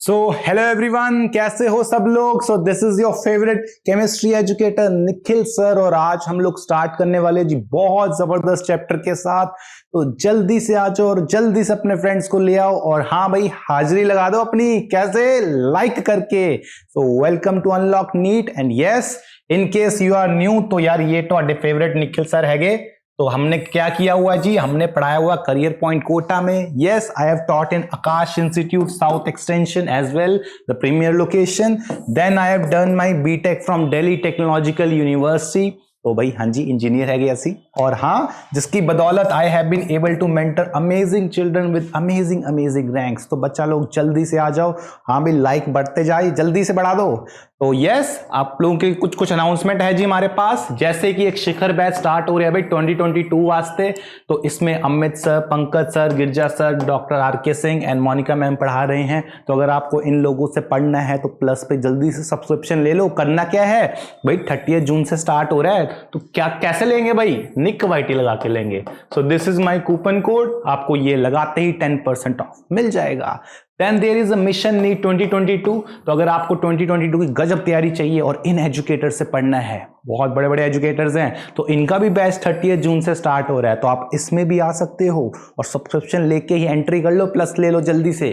So hello everyone, कैसे हो सब लोग। सो this is your favourite chemistry educator Nikhil sir और आज हम लोग स्टार्ट करने वाले जी बहुत जबरदस्त चैप्टर के साथ। तो जल्दी से आ जाओ और जल्दी से अपने फ्रेंड्स को ले आओ और हाँ भाई हाजिरी लगा दो अपनी, कैसे लाइक करके। So welcome to unlock NEET and yes in case you are new तो यार ये तो आडे फेवरेट निखिल सर हैगे। तो हमने क्या किया हुआ जी, हमने पढ़ाया हुआ करियर पॉइंट कोटा में। Yes I have taught in Aakash institute South Extension as well the premier location. Then I have done my BTech from Delhi Technological University. तो भाई हाँ जी इंजीनियर है ऐसी, और हाँ जिसकी बदौलत I have been able to mentor amazing children with amazing ranks. तो बच्चा लोग जल्दी से आ जाओ, हाँ भाई लाइक बढ़ते जाए, जल्दी से बढ़ा दो। तो यस आप लोगों के कुछ अनाउंसमेंट है जी हमारे पास, जैसे कि एक शिखर बैच स्टार्ट हो रहा है भाई 2022 वास्ते। तो इसमें Amit sir, Pankaj sir, Girja sir, doctor R K. Singh and Monika ma'am पढ़ा रहे हैं। तो अगर आपको इन लोगों से पढ़ना है तो प्लस पे जल्दी से सब्सक्रिप्शन ले लो। करना क्या है भाई, 30 जून से स्टार्ट हो रहा है। तो क्या कैसे लेंगे भाई, निक वाईटी लगा के लेंगे। सो this is my coupon code, आपको ये लगाते ही 10% ऑफ मिल जाएगा। Then there is a mission need 2022। तो अगर आपको 2022 की गजब तैयारी चाहिए और इन एजुकेटर से पढ़ना है, बहुत बड़े बड़े एजुकेटर्स हैं, तो इनका भी बैच 30 जून से स्टार्ट हो रहा है। तो आप इसमें भी आ सकते हो और सब्सक्रिप्शन लेके ही एंट्री कर लो, प्लस ले लो जल्दी से।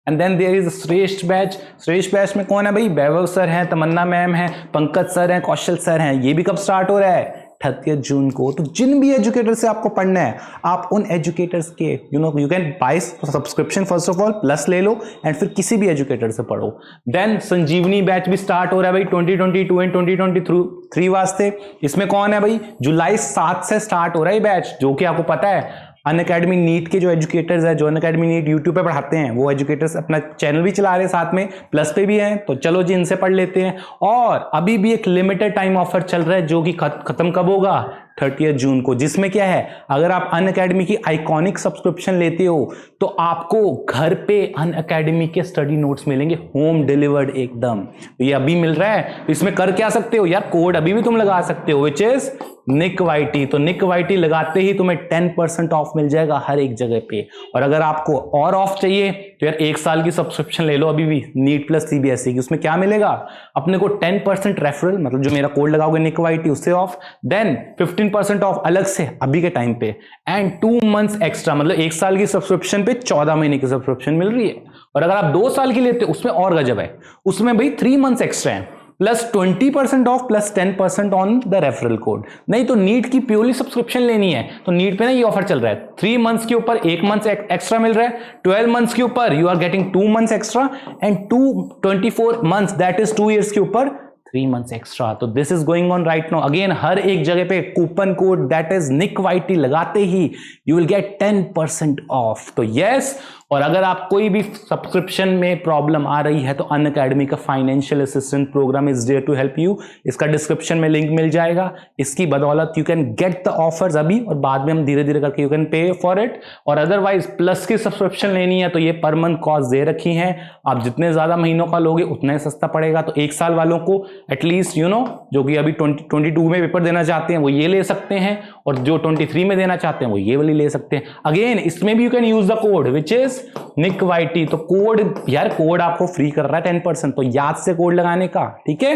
एंड देन देयर इज श्रेष्ठ बैच। श्रेष्ठ बैच में कौन है भाई, वैभव सर हैं, तमन्ना मैम हैं, पंकज सर हैं, कौशल सर हैं। ये भी कब स्टार्ट हो रहा है, 30 जून को। तो जिन भी एजुकेटर से आपको पढ़ना है, आप उन एजुकेटर्स के you can buy subscription first of all, plus ले लो एंड फिर किसी भी एजुकेटर से पढ़ो। देन संजीवनी बैच भी स्टार्ट हो रहा है भाई 2022 एंड 2023 वास्ते। इसमें कौन है भाई, जुलाई 7 से स्टार्ट हो रहा है बैच, जो कि आपको पता है अनअकैडमी नीट के जो एजुकेटर्स है, जो अनअकैडमी नीट यूट्यूब पे पढ़ाते हैं, वो एजुकेटर्स अपना चैनल भी चला रहे हैं, साथ में प्लस पे भी हैं। तो चलो जी इनसे पढ़ लेते हैं। और अभी भी एक लिमिटेड टाइम ऑफर चल रहा है जो कि खत्म कब होगा, 30 जून को। जिसमें क्या है, अगर आप अनअकैडमी की आइकॉनिक सब्सक्रिप्शन लेते हो तो आपको घर पे अनअकैडमी के स्टडी नोट्स मिलेंगे, होम डिलीवर्ड एकदम। तो ये अभी मिल रहा है। तो इसमें कर क्या सकते हो यार, कोड अभी भी तुम लगा सकते हो, विच इज निक वाईटी। तो निक वाईटी लगाते ही तुम्हें 10% ऑफ मिल जाएगा हर एक जगह पे। और अगर आपको और ऑफ चाहिए तो यार 1 साल की सब्सक्रिप्शन ले लो अभी भी, नीट प्लस सीबीएसई की। उसमें क्या मिलेगा अपने को, 10% रेफरल, मतलब जो मेरा कोड लगाओगे निक वाईटी उससे ऑफ। देन 15% ऑफ अलग से अभी के टाइम पे, एंड 2 मंथ्स एक्स्ट्रा, मतलब 1 साल की सब्सक्रिप्शन पे 14 महीने की सब्सक्रिप्शन मिल रही है। और अगर आप 2 साल की लेते हो उसमें और गजब है, उसमें भाई 3 मंथ्स एक्स्ट्रा है, plus 20% of, plus 10% on the referral code. नहीं तो नीट की प्योरली सब्सक्रिप्शन लेनी है तो नीट पे ना ये ऑफर चल रहा है, 3 मंथ्स के ऊपर 1 मंथ एक्स्ट्रा मिल रहा है, 12 मंथ्स के ऊपर you are getting 2 months extra, and 24 months that is 2 years के ऊपर 3 मंथ्स एक्स्ट्रा। तो this is going on right now. Again हर एक जगह पे coupon code that is Nick YT लगाते ही यू विल गेट 10% ऑफ। तो यस, और अगर आप कोई भी सब्सक्रिप्शन में प्रॉब्लम आ रही है तो अनअकैडमी का financial assistant program is there to help you. इसका डिस्क्रिप्शन में लिंक मिल जाएगा। इसकी बदौलत you can get the offers अभी, और बाद में हम धीरे धीरे करके you can pay for it. और अदरवाइज प्लस की सब्सक्रिप्शन लेनी है तो ये पर मंथ कॉस्ट दे रखी है, आप जितने ज्यादा महीनों का लोगे उतना ही सस्ता पड़ेगा। तो 1 साल वालों को एटलीस्ट जो कि अभी 2022 में पेपर देना चाहते हैं वो ये ले सकते हैं, और जो 23 में देना चाहते हैं वो ये वाली ले सकते हैं। अगेन इसमें भी you can use the code which is Nick Y T. तो कोड यार, कोड आपको फ्री कर रहा है 10%, तो याद से कोड लगाने का, ठीक है।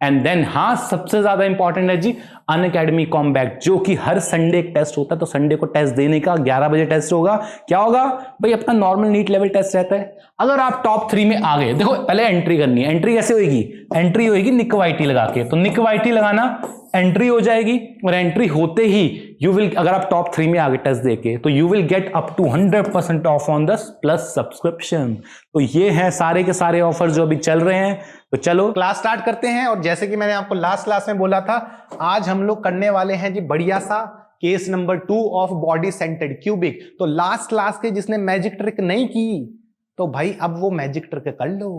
एंड देन हाँ सबसे ज्यादा इंपॉर्टेंट है जी अनअकैडमी कॉम्बैट, जो कि हर संडे एक टेस्ट होता है। तो संडे को टेस्ट देने का 11 बजे टेस्ट होगा। क्या होगा भाई, अपना नॉर्मल नीट लेवल टेस्ट रहता है। अगर आप टॉप 3 में आ गए, देखो पहले एंट्री करनी है। एंट्री कैसे होगी, एंट्री होगी निक वाईटी लगा के। तो निक वाईटी लगाना, एंट्री हो जाएगी, और एंट्री होते ही यू विल, अगर आप टॉप 3 में आगे टेस्ट देके, तो you will get up to 100% off on the plus subscription. तो ये हैं सारे के सारे ऑफर जो अभी चल रहे हैं। तो चलो क्लास स्टार्ट करते हैं। और जैसे कि मैंने आपको लास्ट क्लास में बोला था, आज हम लोग करने वाले हैं जी बढ़िया सा case number 2 of body centred cubic. तो लास्ट क्लास के जिसने मैजिक ट्रिक नहीं की तो भाई अब वो मैजिक ट्रिक कर लो,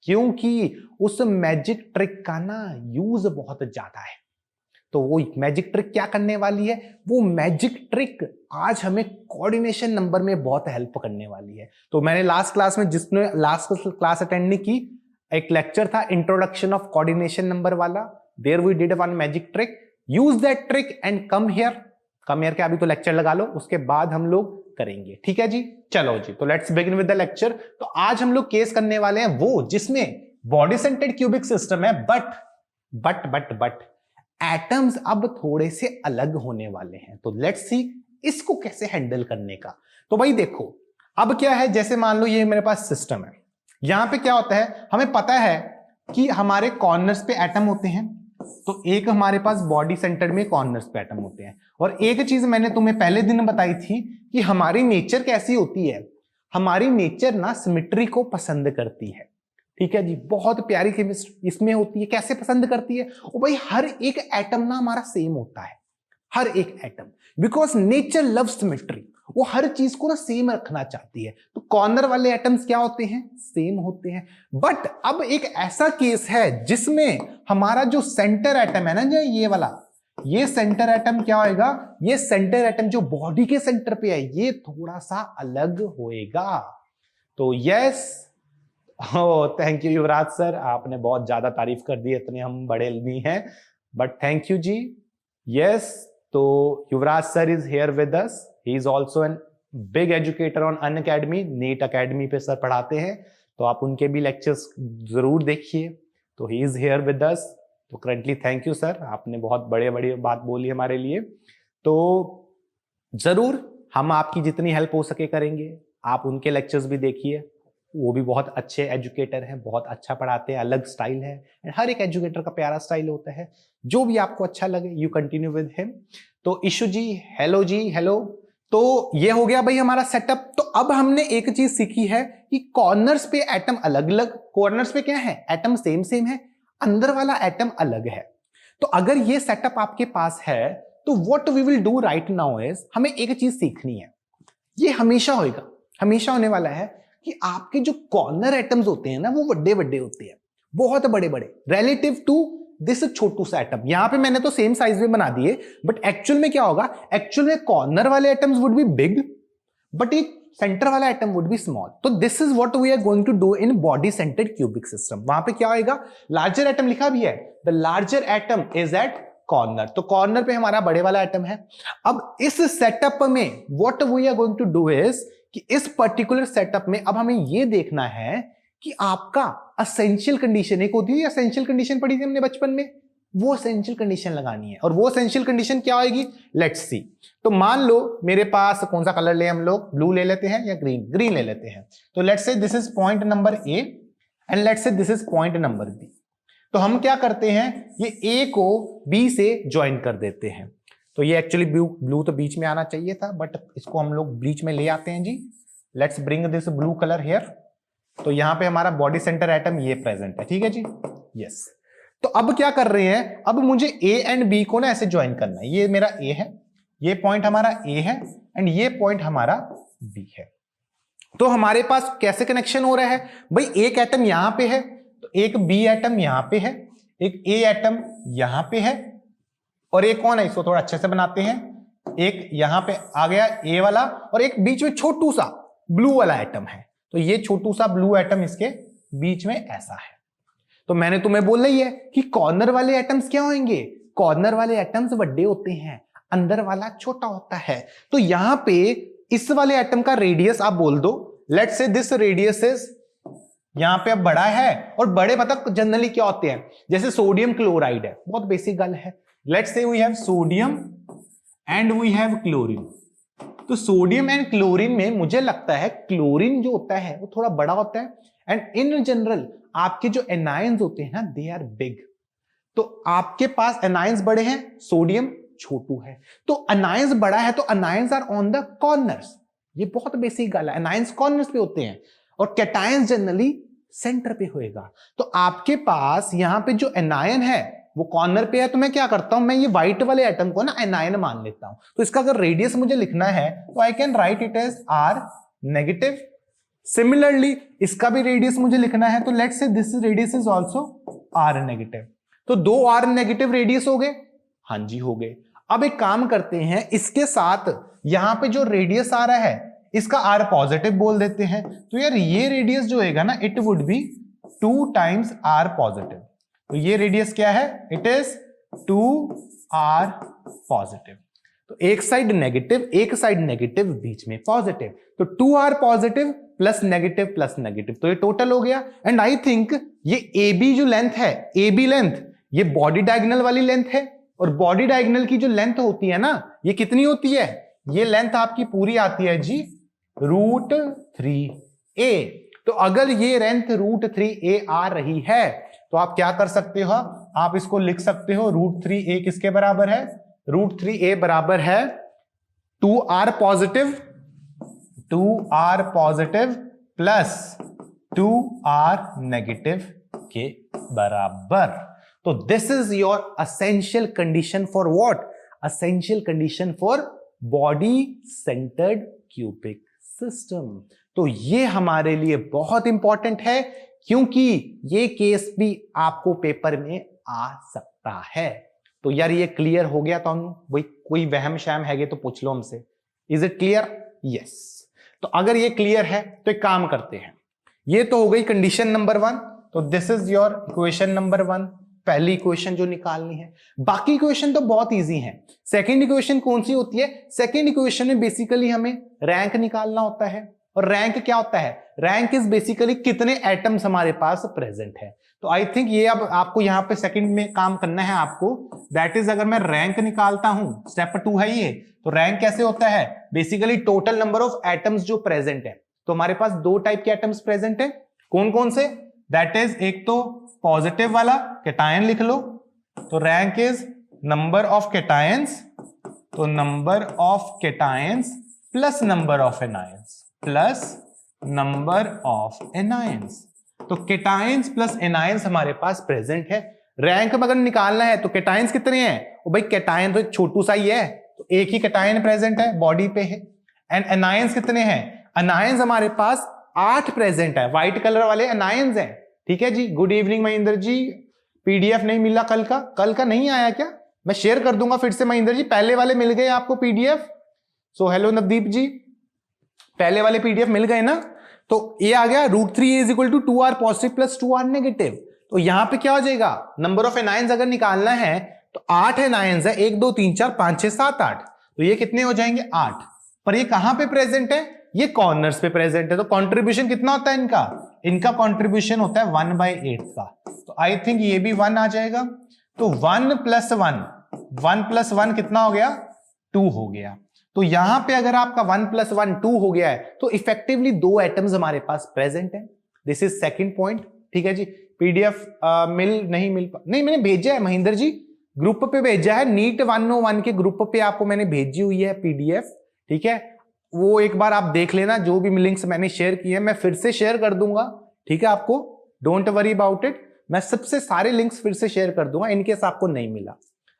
क्योंकि उस मैजिक ट्रिक का ना यूज बहुत ज्यादा है। तो वो मैजिक ट्रिक क्या करने वाली है, वो मैजिक ट्रिक आज हमें कोऑर्डिनेशन नंबर में बहुत हेल्प करने वाली है। तो मैंने लास्ट क्लास में, जिसने लास्ट क्लास अटेंड नहीं की, एक लेक्चर था इंट्रोडक्शन ऑफ कोऑर्डिनेशन नंबर वाला, there we did one magic trick, use that trick and come here, come here के अभी तो लेक्चर लगा लो, उसके बाद हम लोग करेंगे, ठीक है जी। चलो जी, तो let's begin with the lecture. तो आज हम लोग केस करने वाले हैं वो जिसमें बॉडी सेंटर्ड क्यूबिक सिस्टम है, बट एटम्स अब थोड़े से अलग होने वाले हैं। तो लेट्स सी इसको कैसे हैंडल करने का। तो भाई देखो, अब क्या है, जैसे मान लो ये मेरे पास सिस्टम है, यहां पे क्या होता है, हमें पता है कि हमारे कॉर्नर्स पे एटम होते हैं। तो एक हमारे पास बॉडी सेंटर में कॉर्नर्स पे एटम होते हैं। और एक चीज मैंने तुम्हें पहले दिन बताई थी कि हमारी नेचर कैसी होती है, हमारी नेचर ना सिमेट्री को पसंद करती है, ठीक है जी। बहुत प्यारी केमिस्ट्री इसमें होती है। कैसे पसंद करती है? ओ भाई, हर एक एटम ना हमारा सेम होता है, हर एक atom, because nature love symmetry. वो हर चीज को ना सेम रखना चाहती है। तो कॉर्नर वाले एटम्स क्या होते हैं? सेम होते हैं। बट अब एक ऐसा केस है जिसमें हमारा जो सेंटर एटम है ना, जो ये वाला, ये सेंटर एटम क्या होएगा, ये सेंटर एटम जो बॉडी के सेंटर पे है, ये थोड़ा सा अलग होएगा। तो yes, thank you Yuvraj sir, आपने बहुत ज्यादा तारीफ कर दी, इतने हम बड़े नहीं हैं, but thank you ji. Yes, तो Yuvraj sir is here with us, he is also an big educator on Unacademy, NEET academy पे सर पढ़ाते हैं, तो आप उनके भी लेक्चर्स जरूर देखिए। तो ही इज हियर विद अस। तो करंटली थैंक यू सर, आपने बहुत बड़े बड़ी बात बोली हमारे लिए। तो जरूर हम आपकी जितनी हेल्प हो सके करेंगे। आप उनके लेक्चर्स भी देखिए, वो भी बहुत अच्छे एजुकेटर हैं, बहुत अच्छा पढ़ाते हैं, अलग स्टाइल है। हर एक एजुकेटर का प्यारा स्टाइल होता है, जो भी आपको अच्छा लगे यू कंटिन्यू विद हिम। तो इशू जी, हेलो जी, हेलो। तो ये हो गया भाई हमारा सेटअप। तो अब हमने एक चीज सीखी है कि कॉर्नर्स पे एटम अलग अलग, कॉर्नर्स पे क्या है, एटम सेम सेम है, अंदर वाला एटम अलग है। तो अगर ये सेटअप आपके पास है तो what we will do right now is, हमें एक चीज सीखनी है, ये हमेशा होएगा, हमेशा होने वाला है कि आपके जो कॉर्नर एटम्स होते हैं ना, वो बड़े बड़े होते हैं, बहुत बड़े बड़े, रिलेटिव टू दिस छोटू सा एटम। यहां पे मैंने तो सेम साइज में बना दिए, बट एक्चुअल में क्या होगा, एक्चुअल में कॉर्नर वाले atoms would be big, but एक सेंटर वाला एटम वुड बी स्मॉल। तो this is what we are going to do in body centred cubic system. वहां पे क्या होएगा, लार्जर एटम लिखा भी है, the larger atom is at corner. तो कॉर्नर पे हमारा बड़े वाला एटम है। अब इस सेटअप में what we are going to do is कि इस पर्टिकुलर सेटअप में अब हमें यह देखना है कि आपका असेंशियल कंडीशन, एक होती है असेंशियल कंडीशन पढ़ी थी हमने बचपन में, वो असेंशियल कंडीशन लगानी है। और वो असेंशियल कंडीशन क्या आएगी, लेट्स सी। तो मान लो मेरे पास कौन सा कलर ले हम लोग, ब्लू ले लेते हैं या ग्रीन, ग्रीन ले लेते हैं। तो let's say this is point number A and let's say this is point number B. तो हम क्या करते हैं, ये ए को बी से ज्वाइन कर देते हैं। तो ये एक्चुअली ब्लू तो बीच में आना चाहिए था, बट इसको हम लोग बीच में ले आते हैं जी। Let's bring this blue colour here. तो यहां पे हमारा बॉडी सेंटर एटम ये प्रेजेंट है, ठीक है जी। यस, तो अब क्या कर रहे हैं, अब मुझे ए एंड बी को ना ऐसे ज्वाइन करना है। ये मेरा ए है, ये पॉइंट हमारा ए है एंड ये पॉइंट हमारा बी है। तो हमारे पास कैसे कनेक्शन हो रहा है भाई, एक एटम यहां पे है, तो एक बी एटम यहां पे है, एक ए एटम यहां पे है, और एक कौन है, इसको थोड़ा अच्छे से बनाते हैं, एक यहां पे आ गया ए वाला, और एक बीच में छोटू सा ब्लू वाला एटम है। तो ये छोटू सा ब्लू एटम इसके बीच में ऐसा है। तो मैंने तुम्हें बोला ही है कि कॉर्नर वाले एटम्स क्या होंगे, कॉर्नर वाले एटम्स बड़े होते हैं, अंदर वाला छोटा होता है। तो यहां पे इस वाले एटम का रेडियस आप बोल दो, let's say this radius is, यहां पे अब बड़ा है, और बड़े मतलब जनरली क्या होते हैं, जैसे सोडियम क्लोराइड है, बहुत बेसिक गल है। Let's say we have sodium and we have chlorine. तो सोडियम एंड क्लोरीन में मुझे लगता है क्लोरीन जो होता है वो थोड़ा बड़ा होता है, एंड इन जनरल आपके जो एनायंस होते हैं ना, दे आर बिग। तो आपके पास एनायंस बड़े हैं, सोडियम छोटू है। तो अनायंस बड़ा है तो anions are on the corners, ये बहुत बेसिक गल है, अनायंस कॉर्नर्स पे होते हैं, और कैटायंस जनरली सेंटर पे होएगा। तो आपके पास यहां पे जो एनायन है वो कॉर्नर पे है, तो मैं क्या करता हूं, मैं ये व्हाइट वाले एटम को ना एनायन मान लेता हूं। तो इसका अगर रेडियस मुझे लिखना है तो I can write it as r negative. Similarly इसका भी रेडियस मुझे लिखना है, तो let's say this radius is also r negative. तो दो आर नेगेटिव रेडियस हो गए, हाँ जी हो गए। अब एक काम करते हैं, इसके साथ यहां पे जो रेडियस आ रहा है इसका आर पॉजिटिव बोल देते हैं। तो यार ये रेडियस जो होगा ना, it would be 2 times r positive. तो ये रेडियस क्या है, इट इज 2 आर पॉजिटिव। तो एक साइड नेगेटिव, बीच में पॉजिटिव, तो 2r पॉजिटिव प्लस नेगेटिव, तो ये टोटल हो गया। एंड आई थिंक ये AB जो लेंथ है, AB लेंथ, ये बॉडी डायगोनल वाली लेंथ है, और बॉडी डायगोनल की जो लेंथ होती है ना, ये कितनी होती है, ये लेंथ आपकी पूरी आती है जी √3a। तो अगर ये लेंथ √3a आ रही है तो आप क्या कर सकते हो, आप इसको लिख सकते हो √3a किसके बराबर है, √3a बराबर है 2r positive plus 2r negative के बराबर। तो this is your essential condition for what, essential condition for body centred cubic system. तो ये हमारे लिए बहुत इंपॉर्टेंट है, क्योंकि ये केस भी आपको पेपर में आ सकता है। तो यार ये क्लियर हो गया तो भाई, कोई वहम शहम है तो पूछ लो हमसे। Is it clear? यस। तो अगर ये क्लियर है तो एक काम करते हैं, ये तो हो गई कंडीशन नंबर 1। तो this is your equation number 1, पहली इक्वेशन जो निकालनी है। बाकी इक्वेशन तो बहुत इजी है। सेकंड इक्वेशन कौन सी होती है, सेकंड इक्वेशन में बेसिकली हमें रैंक निकालना होता है। और रैंक क्या होता है, रैंक इज बेसिकली कितने एटम्स हमारे पास प्रेजेंट है। तो आई थिंक ये अब आपको यहां पे सेकंड में काम करना है आपको, दैट इज अगर मैं रैंक निकालता हूं, स्टेप 2 है ये। तो रैंक कैसे होता है, basically total number of atoms जो प्रेजेंट है। तो हमारे पास 2 टाइप के एटम्स प्रेजेंट है, कौन कौन से, दैट इज एक तो पॉजिटिव वाला कैटायन लिख लो, तो rank is number of cations, तो number of cations plus number of anions, plus number of anions. तो कैटायंस प्लस एनायंस हमारे पास प्रेजेंट है। रैंक में अगर निकालना है तो कैटायंस कितने हैं, ओ भाई कैटायन तो एक छोटू सा ही है, तो एक ही कैटायन प्रेजेंट है, बॉडी पे है। एंड एनायंस कितने हैं, एनायंस हमारे पास 8 प्रेजेंट है, व्हाइट कलर वाले एनायंस हैं। ठीक है जी। Good evening Mahendra ji, PDF नहीं मिला कल का नहीं आया क्या, मैं शेयर कर दूंगा फिर से महेंद्र जी, पहले वाले मिल गए आपको पीडीएफ। सो हेलो नवदीप जी, पहले वाले पीडीएफ मिल गए ना। तो ये आ गया √3a is equal to 2r positive plus 2r negative. तो यहां पे क्या हो जाएगा, नंबर ऑफ एनायंस अगर निकालना है तो 8 एनायंस है, 1 2 3 4 5 6 7 8, तो ये कितने हो जाएंगे 8। पर ये कहां पे प्रेजेंट है, ये कॉर्नर्स पे प्रेजेंट है। तो कंट्रीब्यूशन कितना होता है इनका कंट्रीब्यूशन होता है 1/8 का। तो आई थिंक ये भी 1 आ जाएगा। तो 1 + 1 कितना हो गया, 2 हो गया। तो यहां पे अगर आपका 1 + 1 2 हो गया है, तो इफेक्टिवली 2 एटम्स हमारे पास प्रेजेंट है। This is second point. ठीक है जी। पीडीएफ नहीं, मैंने भेजा है महेंद्र जी, ग्रुप पे भेजा है, नीट 101 के ग्रुप पे आपको मैंने भेजी हुई है पीडीएफ। ठीक है, वो एक बार आप देख लेना, जो भी लिंक्स मैंने शेयर किए हैं मैं फिर से शेयर कर दूंगा। ठीक है, आपको डोंट वरी अबाउट इट, मैं सबसे सारे लिंक्स फिर से शेयर कर दूंगा, इनकेस आपको नहीं मिला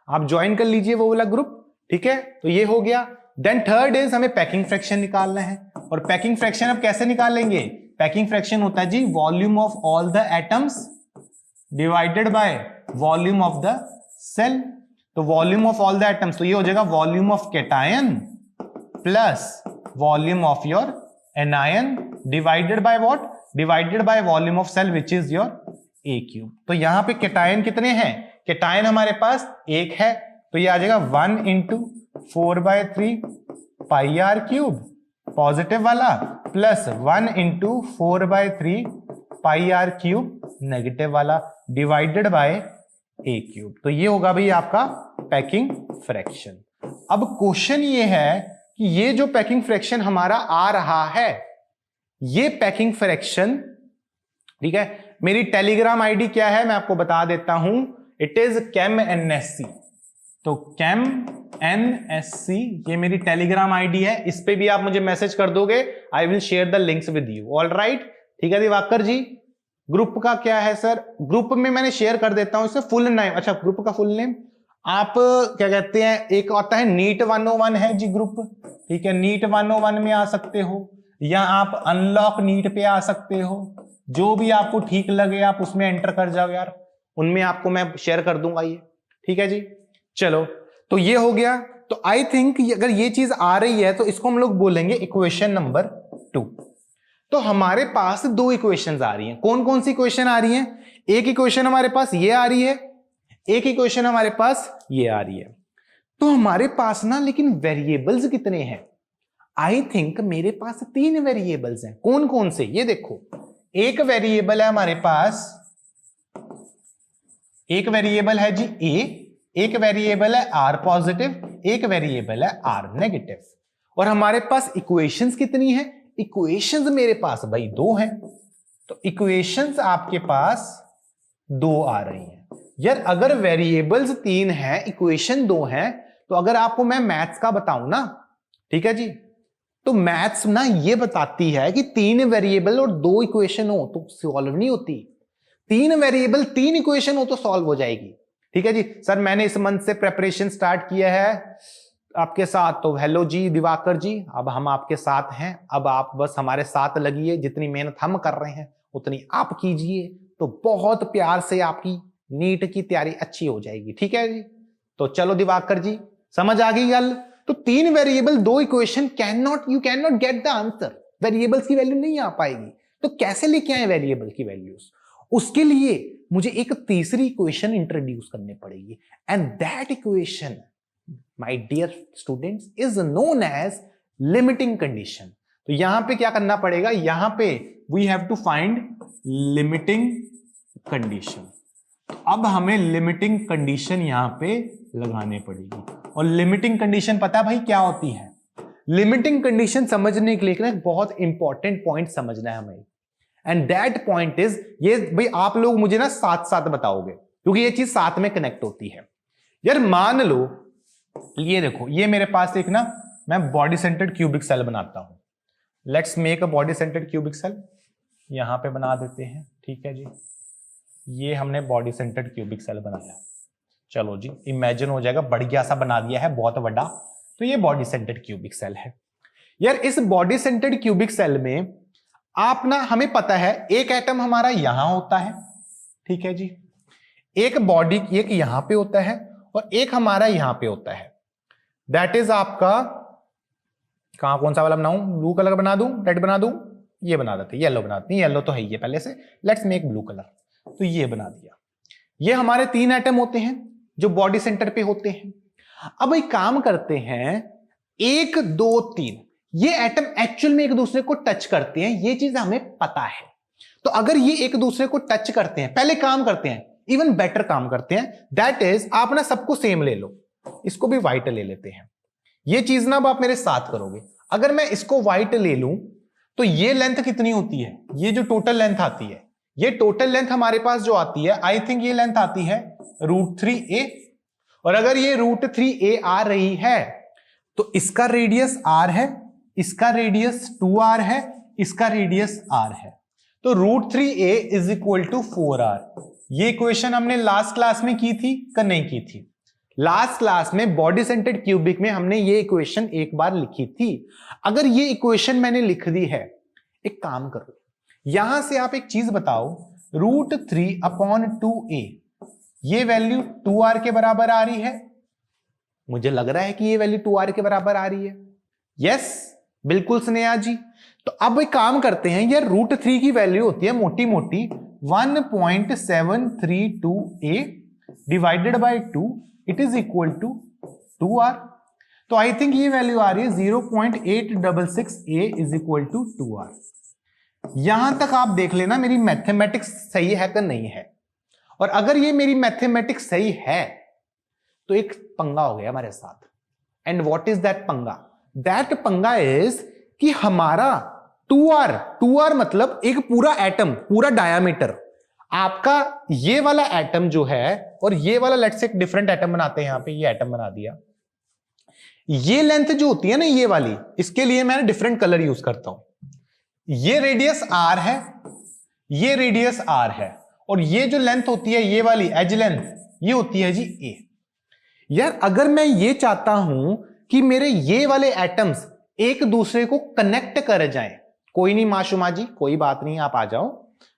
आप ज्वाइन कर लीजिए वो वाला ग्रुप। ठीक है, तो ये हो गया। देन थर्ड इज हमें पैकिंग फ्रैक्शन निकालना है। और पैकिंग फ्रैक्शन अब कैसे निकालेंगे, पैकिंग फ्रैक्शन होता है जी volume of all the atoms divided by volume of the cell. तो volume of all the atoms, तो ये हो जाएगा volume of cation plus volume of your anion divided by what, divided by volume of cell which is your A³। तो यहां पे cation कितने हैं, कैटायन हमारे पास 1 है, तो ये आ जाएगा 1 × 4/3 πr³ पॉजिटिव वाला प्लस 1 × 4/3 πr³ नेगेटिव वाला डिवाइडेड बाय A³। तो ये होगा भाई आपका पैकिंग फ्रैक्शन। अब क्वेश्चन ये है कि ये जो पैकिंग फ्रैक्शन हमारा आ रहा है, ये पैकिंग फ्रैक्शन, ठीक है, मेरी टेलीग्राम आईडी क्या है मैं आपको बता देता हूं, इट इज ChemNSC। तो ChemNSC ये मेरी टेलीग्राम आईडी है, इस पे भी आप मुझे मैसेज कर दोगे, I will share the links with you. All right, ठीक है दिवाकर जी। ग्रुप का क्या है सर, ग्रुप में मैंने शेयर कर देता हूं इससे फुल नेम। अच्छा, ग्रुप का फुल नेम आप क्या कहते हैं, एक आता है नीट 101 है जी ग्रुप। ठीक है, नीट 101 में आ सकते हो या आप अनलॉक नीट पे आ सकते हो, जो भी आपको ठीक लगे आप उसमें एंटर कर जाओ यार, उनमें आपको मैं शेयर कर दूंगा ये। ठीक है जी, चलो तो ये हो गया। तो आई थिंक अगर ये चीज आ रही है तो इसको हम लोग बोलेंगे इक्वेशन नंबर 2। तो हमारे पास 2 इक्वेशंस आ रही हैं। कौन कौन सी इक्वेशन आ रही हैं, एक इक्वेशन हमारे पास ये आ रही है, एक इक्वेशन हमारे पास ये आ रही है। तो हमारे पास ना लेकिन वेरिएबल्स कितने हैं? आई थिंक मेरे पास 3 वेरिएबल्स हैं। कौन कौन से? ये देखो, एक वेरिएबल है हमारे पास, एक वेरिएबल है जी ए, एक वेरिएबल है आर पॉजिटिव, एक वेरिएबल है आर नेगेटिव। और हमारे पास इक्वेशंस कितनी है? इक्वेशंस मेरे पास भाई 2 हैं। तो इक्वेशंस आपके पास 2 आ रही हैं। यार अगर वेरिएबल्स 3 हैं, इक्वेशन 2 हैं, तो अगर आपको मैं मैथ्स का बताऊं ना, ठीक है जी, तो मैथ्स ना ये बताती है कि 3 वेरिएबल और 2 इक्वेशन हो तो सॉल्व नहीं होती। 3 वेरिएबल 3 इक्वेशन हो तो सॉल्व हो जाएगी। ठीक है जी। सर मैंने इस मंथ से प्रेपरेशन स्टार्ट किया है आपके साथ, तो हेलो जी दिवाकर जी, अब हम आपके साथ हैं। अब आप बस हमारे साथ लगिए, जितनी मेहनत हम कर रहे हैं उतनी आप कीजिए, तो बहुत प्यार से आपकी नीट की तैयारी अच्छी हो जाएगी। ठीक है जी। तो चलो दिवाकर जी, समझ आ गई गल? तो 3 variable 2 equation, you can not get the answer. Variables की वैल्यू नहीं आ पाएगी। तो कैसे लेके आए वेरिएबल की वैल्यूज? उसके लिए मुझे एक तीसरी इक्वेशन इंट्रोड्यूस करनी पड़ेगी, and that equation my dear students is known as limiting condition. तो यहां पे क्या करना पड़ेगा? यहां पे we have to find limiting condition. अब हमें लिमिटिंग कंडीशन यहां पे लगाने पड़ेगी। और लिमिटिंग कंडीशन पता भाई क्या होती है? लिमिटिंग कंडीशन समझने के लिए एक बहुत इंपॉर्टेंट पॉइंट समझना है हमें, एंड दैट पॉइंट इज, ये भाई आप लोग मुझे ना साथ साथ बताओगे क्योंकि ये चीज साथ में कनेक्ट होती है। यार मान लो, ये देखो, ये मेरे पास एक ना, मैं बॉडी सेंटर्ड क्यूबिक सेल बनाता हूं। Let's make a body centred cubic cell. यहां पे बना देते हैं। ठीक है जी, ये हमने बॉडी सेंटर्ड क्यूबिक सेल बनाया। चलो जी, इमेजिन हो जाएगा, बढ़िया सा बना दिया है, बहुत बड़ा। तो ये बॉडी सेंटर्ड क्यूबिक सेल है। यार इस बॉडी सेंटर्ड क्यूबिक सेल में आप ना, हमें पता है एक एटम हमारा यहां होता है, ठीक है जी, एक बॉडी एक यहां पे होता है और एक हमारा यहां पे होता है। दैट इज आपका, कहां कौन सा वाला बनाऊं? ब्लू कलर बना दूं, रेड बना दूं? ये बना देते, येलो बना देते। येलो तो है ये पहले से, लेट्स मेक ब्लू कलर। तो ये बना दिया। ये हमारे 3 एटम होते हैं जो बॉडी सेंटर पे होते हैं। अब एक काम करते हैं, 1 2 3 ये एटम एक्चुअल में एक दूसरे को टच करते हैं, ये चीज हमें पता है। तो अगर ये एक दूसरे को टच करते हैं, पहले काम करते हैं, इवन बेटर काम करते हैं, दैट इज आप ना सबको सेम ले लो, इसको भी व्हाइट ले लेते हैं। ये चीज ना अब आप मेरे साथ करोगे। अगर मैं इसको व्हाइट ले लूं तो ये लेंथ कितनी होती है? ये जो टोटल लेंथ आती है, ये टोटल लेंथ हमारे पास जो आती है, आई थिंक ये लेंथ आती है √3a। और अगर ये √3a आ रही है तो इसका रेडियस r है, इसका रेडियस 2r है, इसका रेडियस r है। तो √3a is equal to 4r। ये इक्वेशन हमने लास्ट क्लास में की थी कि नहीं की थी? लास्ट क्लास में बॉडी सेंटर्ड क्यूबिक में हमने ये इक्वेशन एक बार लिखी थी। अगर ये इक्वेशन मैंने लिख दी है, एक काम करो, यहां से आप एक चीज बताओ, √3/2a ये वैल्यू 2r के बराबर आ रही है? मुझे लग रहा है कि ये वैल्यू 2r के बराबर आ रही है। यस, बिल्कुल स्नेहा जी। तो अब एक काम करते हैं, ये √3 की वैल्यू होती है मोटी मोटी 1.732a divided by 2, it is equal to 2r। तो आई थिंक ये वैल्यू आ रही है 0.866a is equal to 2r। यहां तक आप देख लेना मेरी मैथमेटिक्स सही है कि नहीं है। और अगर ये मेरी मैथमेटिक्स सही है तो एक पंगा हो गया हमारे साथ। एंड व्हाट इज दैट पंगा? दैट पंगा इज कि हमारा 2r मतलब एक पूरा एटम, पूरा डायामीटर, आपका ये वाला एटम जो है, और ये वाला लेट्स से एक डिफरेंट एटम बनाते हैं, यहां पे ये एटम बना दिया। ये लेंथ जो होती है ना ये वाली, इसके लिए मैं डिफरेंट कलर यूज करता हूं। ये रेडियस r है, ये रेडियस r है, और ये जो लेंथ होती है ये वाली एज लेंथ, ये होती है जी a। यार अगर मैं ये चाहता हूं कि मेरे ये वाले एटम्स एक दूसरे को कनेक्ट कर जाएं, कोई नहीं माशुमा जी, कोई बात नहीं, आप आ जाओ।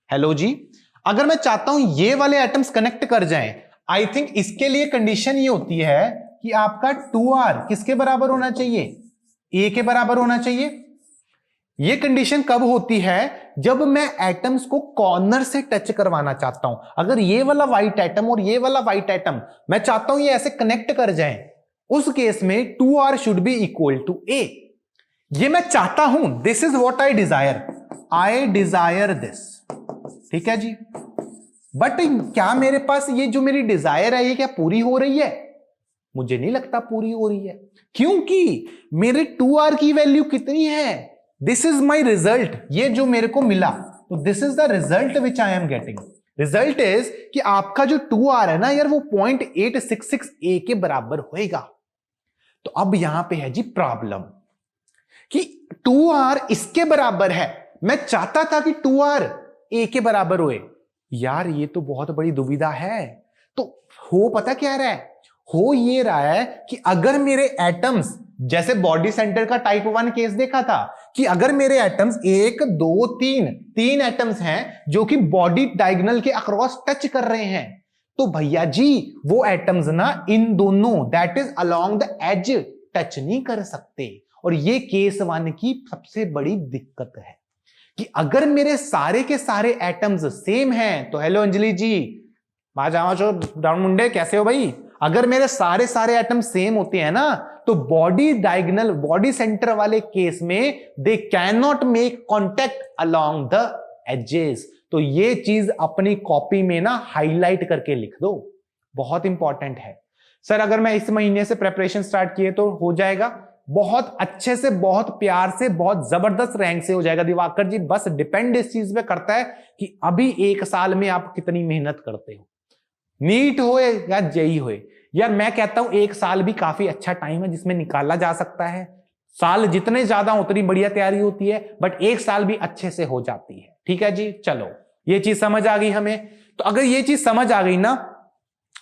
हेलो जी, अगर मैं चाहता हूं ये वाले एटम्स कनेक्ट कर जाएं, आई थिंक इसके लिए कंडीशन ये होती है कि आपका 2r किसके बराबर होना चाहिए? a के बराबर होना चाहिए। ये कंडीशन कब होती है? जब मैं एटम्स को कॉर्नर से टच करवाना चाहता हूं। अगर ये वाला व्हाइट एटम और ये वाला व्हाइट एटम मैं चाहता हूं ये ऐसे कनेक्ट कर जाएं, उस केस में 2r should be equal to a। ये मैं चाहता हूं, this is what I desire this, ठीक है जी। बट क्या मेरे पास ये जो मेरी डिजायर है ये क्या पूरी हो रही है? मुझे नहीं लगता पूरी हो रही है, क्योंकि मेरे 2r की वैल्यू कितनी है? दिस इज माई रिजल्ट, ये जो मेरे को मिला, तो this is the result which I am getting. Result is कि आपका जो 2r है ना यार, वो 0.866 के बराबर होएगा। तो अब यहां पे है जी प्रॉब्लम कि 2r इसके बराबर है, मैं चाहता था कि 2r a के बराबर होए। यार ये तो बहुत बड़ी दुविधा है। तो हो पता क्या रहा है? हो ये रहा है कि अगर मेरे एटम्स, जैसे बॉडी सेंटर का टाइप 1 केस देखा था, कि अगर मेरे एटम्स 1 2 3 एटम्स हैं जो कि बॉडी डायगोनल के अक्रॉस टच कर रहे हैं, तो भैया जी वो एटम्स ना इन दोनों, that is along the edge, touch नहीं कर सकते। और ये केस 1 की सबसे बड़ी दिक्कत है कि अगर मेरे सारे के सारे एटम्स सेम हैं, तो हेलो अंजलि जी, डाउन मुंडे, कैसे हो भाई? अगर मेरे सारे एटम सेम होते हैं ना, तो बॉडी डायगोनल, बॉडी सेंटर वाले केस में they can not make contact along the edges. तो ये चीज अपनी कॉपी में ना हाईलाइट करके लिख दो, बहुत इंपॉर्टेंट है। सर अगर मैं इस महीने से प्रेपरेशन स्टार्ट किए तो हो जाएगा? बहुत अच्छे से, बहुत प्यार से, बहुत जबरदस्त रैंक से हो जाएगा दिवाकर जी। बस डिपेंड इस चीज पे करता है कि अभी 1 साल में आप कितनी मेहनत करते हो, नीट हो या जेई हो। यार मैं कहता हूं 1 साल भी काफी अच्छा टाइम है जिसमें निकाला जा सकता है। साल जितने ज्यादा उतनी बढ़िया तैयारी होती है, बट 1 साल भी अच्छे से हो जाती है। ठीक है जी, चलो ये चीज समझ आ गई हमें। तो अगर ये चीज समझ आ गई ना,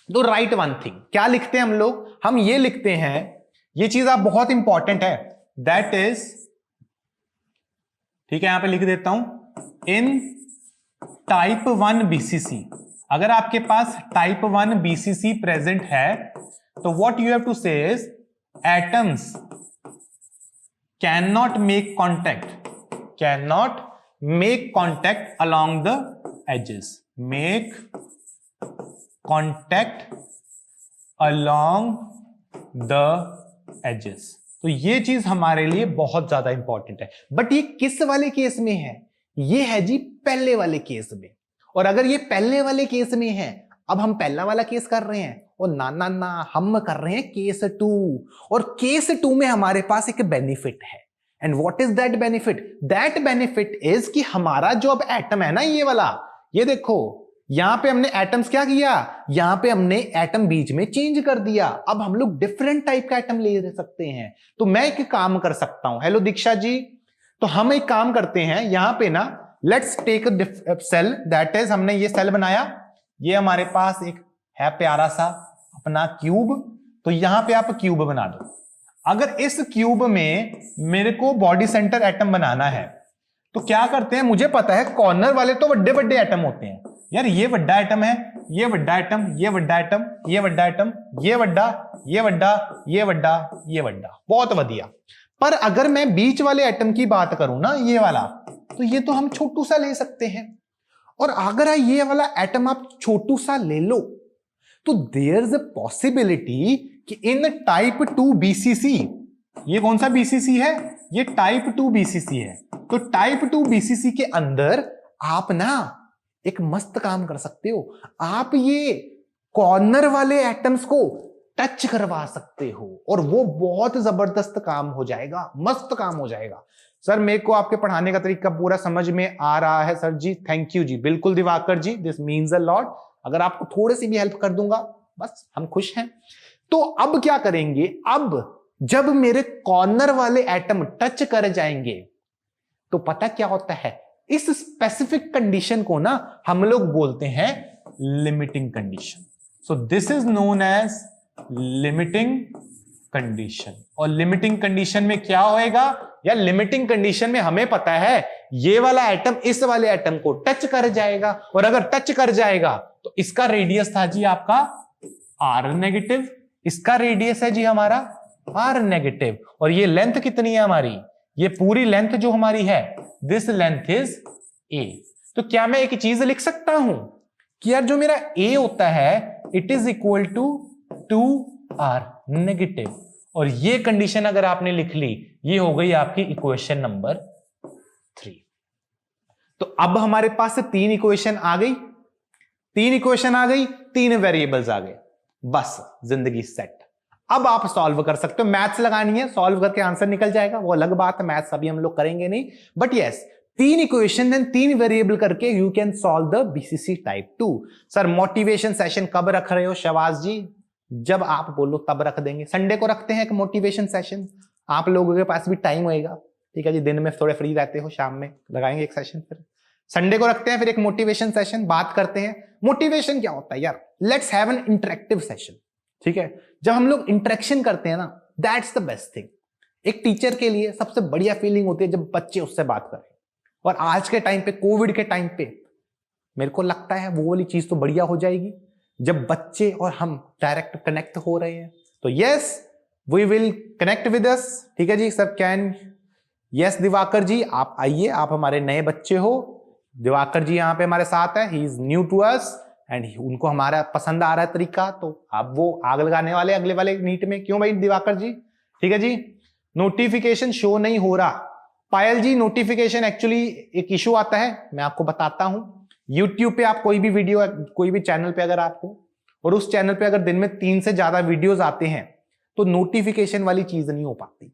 तो राइट वन थिंग क्या लिखते हैं हम लोग? हम ये लिखते हैं, ये चीज आप बहुत इंपॉर्टेंट है, दैट इज, ठीक है, यहां पे लिख देता हूं, इन टाइप 1 बीसीसी, अगर आपके पास टाइप 1 बीसीसी प्रेजेंट है, तो what you have to say is atoms can not make contact along the edges, make contact along the edges. तो ये चीज हमारे लिए बहुत ज्यादा इंपॉर्टेंट है। बट ये किस वाले केस में है? ये है जी पहले वाले केस में। और अगर ये पहले वाले केस में है, अब हम पहला वाला केस कर रहे हैं, और ना हम कर रहे हैं केस 2। और केस 2 में हमारे पास एक बेनिफिट है। And what is that benefit? That benefit is कि हमारा जो अब एटम है ना, ये वाला, ये देखो यहां पे हमने एटम्स क्या किया, यहां पे हमने एटम बीच में चेंज कर दिया। अब हम लोग डिफरेंट टाइप का एटम ले सकते हैं। तो मैं एक काम कर सकता हूं, हेलो दीक्षा जी, तो हम एक काम करते हैं यहां पे ना, let's take cell, that is हमने ये सेल बनाया, ये हमारे पास एक है प्यारा सा अपना क्यूब, तो यहां पे आप क्यूब बना दो। अगर इस क्यूब में मेरे को बॉडी सेंटर एटम बनाना है, तो क्या करते हैं, मुझे पता है कॉर्नर वाले तो बड़े बड़े एटम होते हैं यार, ये बड़ा एटम है, ये बड़ा एटम, ये बड़ा एटम, ये बड़ा एटम, ये बड़ा, ये बड़ा, ये बड़ा, ये बड़ा, बहुत बढ़िया। पर अगर मैं बीच वाले एटम की बात करूं ना, ये वाला, तो ये तो हम छोटू सा ले सकते हैं। और अगर ये वाला एटम आप छोटू सा ले लो, तो देयर इज अ पॉसिबिलिटी कि इन टाइप 2 बीसीसी, ये कौन सा बीसीसी है? ये टाइप 2 बीसीसी है। तो टाइप 2 बीसीसी के अंदर आप ना एक मस्त काम कर सकते हो, आप ये कॉर्नर वाले एटम्स को टच करवा सकते हो, और वो बहुत जबरदस्त काम हो जाएगा, मस्त काम हो जाएगा। सर मेरे को आपके पढ़ाने का तरीका पूरा समझ में आ रहा है सर जी, थैंक यू जी, बिल्कुल दिवाकर जी, दिस मीन्स अ लॉट। अगर आपको थोड़ी सी भी हेल्प कर दूंगा बस हम खुश हैं। तो अब क्या करेंगे, अब जब मेरे कॉर्नर वाले एटम टच कर जाएंगे, तो पता क्या होता है, इस स्पेसिफिक कंडीशन को ना हम लोग बोलते हैं limiting condition. So this is known as limiting condition. और लिमिटिंग कंडीशन में क्या होएगा, या लिमिटिंग कंडीशन में हमें पता है ये वाला एटम इस वाले एटम को टच कर जाएगा, और अगर टच कर जाएगा तो इसका रेडियस था जी आपका R नेगेटिव, इसका रेडियस है जी हमारा R नेगेटिव, और ये लेंथ कितनी है हमारी, ये पूरी लेंथ जो हमारी है, दिस लेंथ इज A। तो क्या मैं एक चीज लिख सकता हूं कि यार जो मेरा A होता है, it is equal to 2 r negative. और ये कंडीशन अगर आपने लिख ली, ये हो गई आपकी इक्वेशन नंबर 3। तो अब हमारे पास से 3 इक्वेशन आ गई, 3 इक्वेशन आ गई, 3 वेरिएबल्स आ गए, बस जिंदगी सेट। अब आप सॉल्व कर सकते हो, मैथ्स लगानी है, सॉल्व करके आंसर निकल जाएगा, वो अलग बात है, मैथ्स अभी हम लोग करेंगे नहीं, but yes 3 equation and 3 variable करके you can solve the BCC type 2। Sir motivation session कब रख रहे हो शहबाज जी? जब आप बोलो तब रख देंगे। संडे को रखते हैं एक मोटिवेशन सेशन, आप लोगों के पास भी टाइम होएगा, ठीक है जी, दिन में थोड़े फ्री रहते हो, शाम में लगाएंगे एक सेशन, फिर संडे को रखते हैं फिर एक मोटिवेशन सेशन, बात करते हैं मोटिवेशन क्या होता है यार। Let's have an interactive session, ठीक है। जब हम लोग इंटरेक्शन करते हैं ना, दैट्स द बेस्ट थिंग। एक टीचर के लिए सबसे बढ़िया फीलिंग होती है जब बच्चे उससे बात करें, और आज के टाइम पे, कोविड के टाइम पे, मेरे को लगता है वो वाली चीज तो बढ़िया हो जाएगी जब बच्चे और हम डायरेक्ट कनेक्ट हो रहे हैं। तो yes we will connect with us, ठीक है जी। सब कैन, यस दिवाकर जी आप आइए, आप हमारे नए बच्चे हो। दिवाकर जी यहाँ पे हमारे साथ है, he is new to us and उनको हमारा पसंद आ रहा है तरीका, तो आप वो आग लगाने वाले अगले वाले नीट में। क्यों भाई दिवाकर जी? ठीक है जी। नोटिफिकेशन शो नहीं हो रहा पायल जी, नोटिफिकेशन एक्चुअली एक इशू आता है, मैं आपको बताता हूं। यूट्यूब पे आप कोई भी वीडियो, कोई भी चैनल पे अगर आपको, और उस चैनल पे अगर दिन में 3 से ज्यादा वीडियोस आते हैं तो नोटिफिकेशन वाली चीज नहीं हो पाती,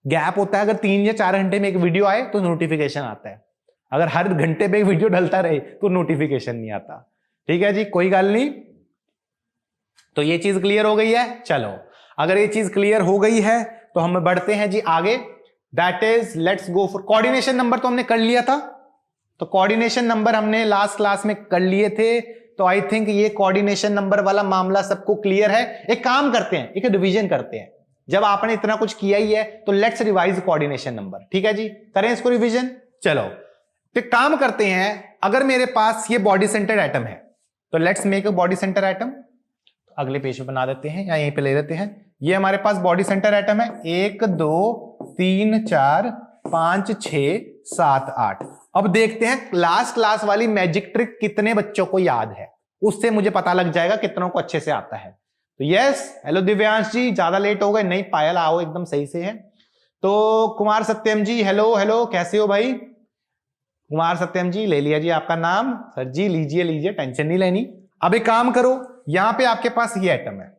गैप होता है। अगर 3 या 4 घंटे में एक वीडियो आए तो नोटिफिकेशन आता है, अगर हर घंटे पे एक वीडियो डलता रहे तो नोटिफिकेशन नहीं आता, ठीक है जी। कोई गल नहीं, तो ये चीज क्लियर हो गई है। चलो अगर ये चीज क्लियर हो गई है तो हम बढ़ते हैं जी आगे, that is let's go for coordination number. तो हमने कर लिया था, तो कोऑर्डिनेशन नंबर हमने लास्ट क्लास में कर लिए थे, तो आई थिंक ये कोऑर्डिनेशन नंबर वाला मामला सबको क्लियर है। एक काम करते हैं, एक रिवीजन करते हैं, जब आपने इतना कुछ किया ही है तो लेट्स रिवाइज कोऑर्डिनेशन नंबर, ठीक है जी, करें इसको रिवीजन। चलो तो काम करते हैं, अगर मेरे पास ये बॉडी सेंटर्ड एटम है तो let's make a body centre atom, अगले पेज पे बना देते हैं या यहीं पे ले लेते हैं। ये हमारे पास बॉडी सेंटर एटम है, 1 2 3 4 5 6 7 8। अब देखते हैं लास्ट क्लास वाली मैजिक ट्रिक कितने बच्चों को याद है, उससे मुझे पता लग जाएगा कितनों को अच्छे से आता है। तो यस, हेलो दिव्यांश जी, ज्यादा लेट हो गए नहीं, पायल आओ एकदम सही से है। तो कुमार सत्यम जी, हेलो हेलो, कैसे हो भाई? कुमार सत्यम जी ले लिया जी आपका नाम, सर जी लीजिए लीजिए, टेंशन नहीं लेनी। अब एक काम करो, यहां पे आपके पास ये एटम है,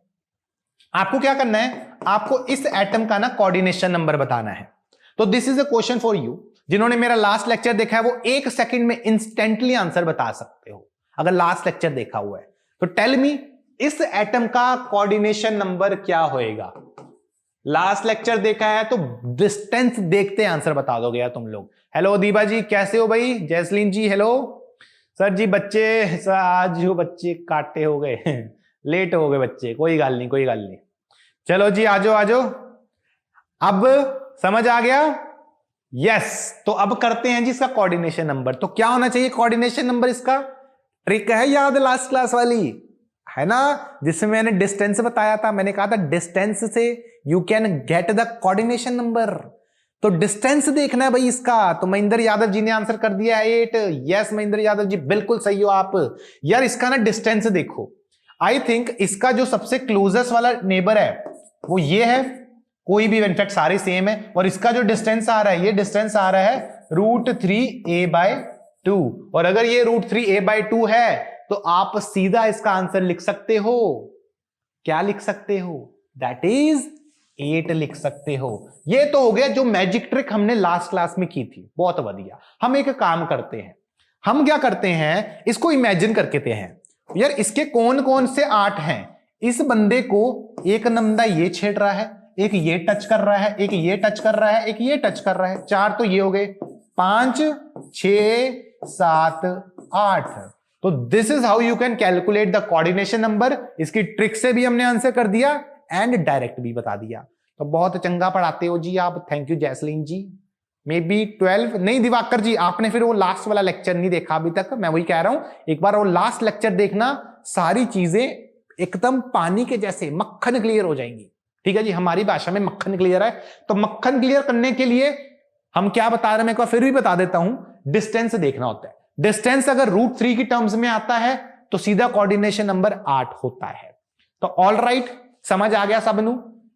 आपको क्या करना है, आपको इस एटम का ना कोऑर्डिनेशन नंबर बताना है। तो this is a question for you, जिन्होंने मेरा लास्ट लेक्चर देखा है वो 1 सेकंड में इंस्टेंटली आंसर बता सकते हो अगर लास्ट लेक्चर देखा हुआ है। तो टेल मी, इस एटम का कोऑर्डिनेशन नंबर क्या होएगा? लास्ट लेक्चर देखा है तो डिस्टेंस देखते आंसर बता दोगे यार तुम लोग। हेलो दीपा जी, कैसे हो भाई? जैसलीन जी हेलो। सर जी बच्चे, सर आज जो बच्चे काटे हो गए लेट हो गए बच्चे, कोई गल नहीं कोई गल नहीं। चलो जी आजो आजो, अब समझ आ गया? यस, तो अब करते हैं जी इसका कोऑर्डिनेशन नंबर। तो क्या होना चाहिए कोऑर्डिनेशन नंबर? इसका ट्रिक है याद लास्ट क्लास वाली, है ना, जिसमें मैंने डिस्टेंस बताया था, मैंने कहा था डिस्टेंस से you can get the coordination number. तो डिस्टेंस देखना है भाई इसका। तो महेंद्र यादव जी ने आंसर कर दिया है 8। यस महेंद्र यादव जी बिल्कुल सही हो आप यार। इसका ना डिस्टेंस देखो, आई थिंक इसका जो सबसे क्लोजेस्ट वाला नेबर है वो ये है, कोई भी इनफैक्ट सारे सेम है। और इसका जो डिस्टेंस आ रहा है, ये डिस्टेंस आ रहा है √3a/2। और अगर ये √3a/2 है तो आप सीधा इसका आंसर लिख सकते हो, क्या लिख सकते हो? दैट इज 8 लिख सकते हो। ये तो हो गया जो मैजिक ट्रिक हमने लास्ट क्लास में की थी, बहुत बढ़िया। हम एक काम करते हैं, हम क्या करते हैं, इसको इमेजिन करके ते हैं यार, इसके कौन कौन से 8 हैं। इस बंदे को एक नंदा ये छेड़ रहा है, एक ये टच कर रहा है, एक ये टच कर रहा है, एक ये टच कर रहा है, 4 तो ये हो गए, 5 6 7 8। तो this is how you can calculate the coordination number. इसकी ट्रिक से भी हमने आंसर कर दिया एंड डायरेक्ट भी बता दिया। तो बहुत चंगा पढ़ाते हो जी आप, thank you Jasleen ji. Maybe 12 नहीं दिवाकर जी, आपने फिर वो लास्ट वाला लेक्चर नहीं देखा अभी तक, मैं वही कह रहा हूं, एक बार वो लास्ट लेक्चर देखना, सारी चीजें एकदम पानी के जैसे मक्खन क्लियर हो जाएंगी। ठीक है जी, हमारी भाषा में मक्खन क्लियर है। तो मक्खन क्लियर करने के लिए हम क्या बता रहे हैं, मैं एक बार फिर भी बता देता हूं, डिस्टेंस देखना होता है। डिस्टेंस अगर √3 की टर्म्स में आता है तो सीधा कोऑर्डिनेशन नंबर 8 होता है। तो ऑल राइट, समझ आ गया सबनू?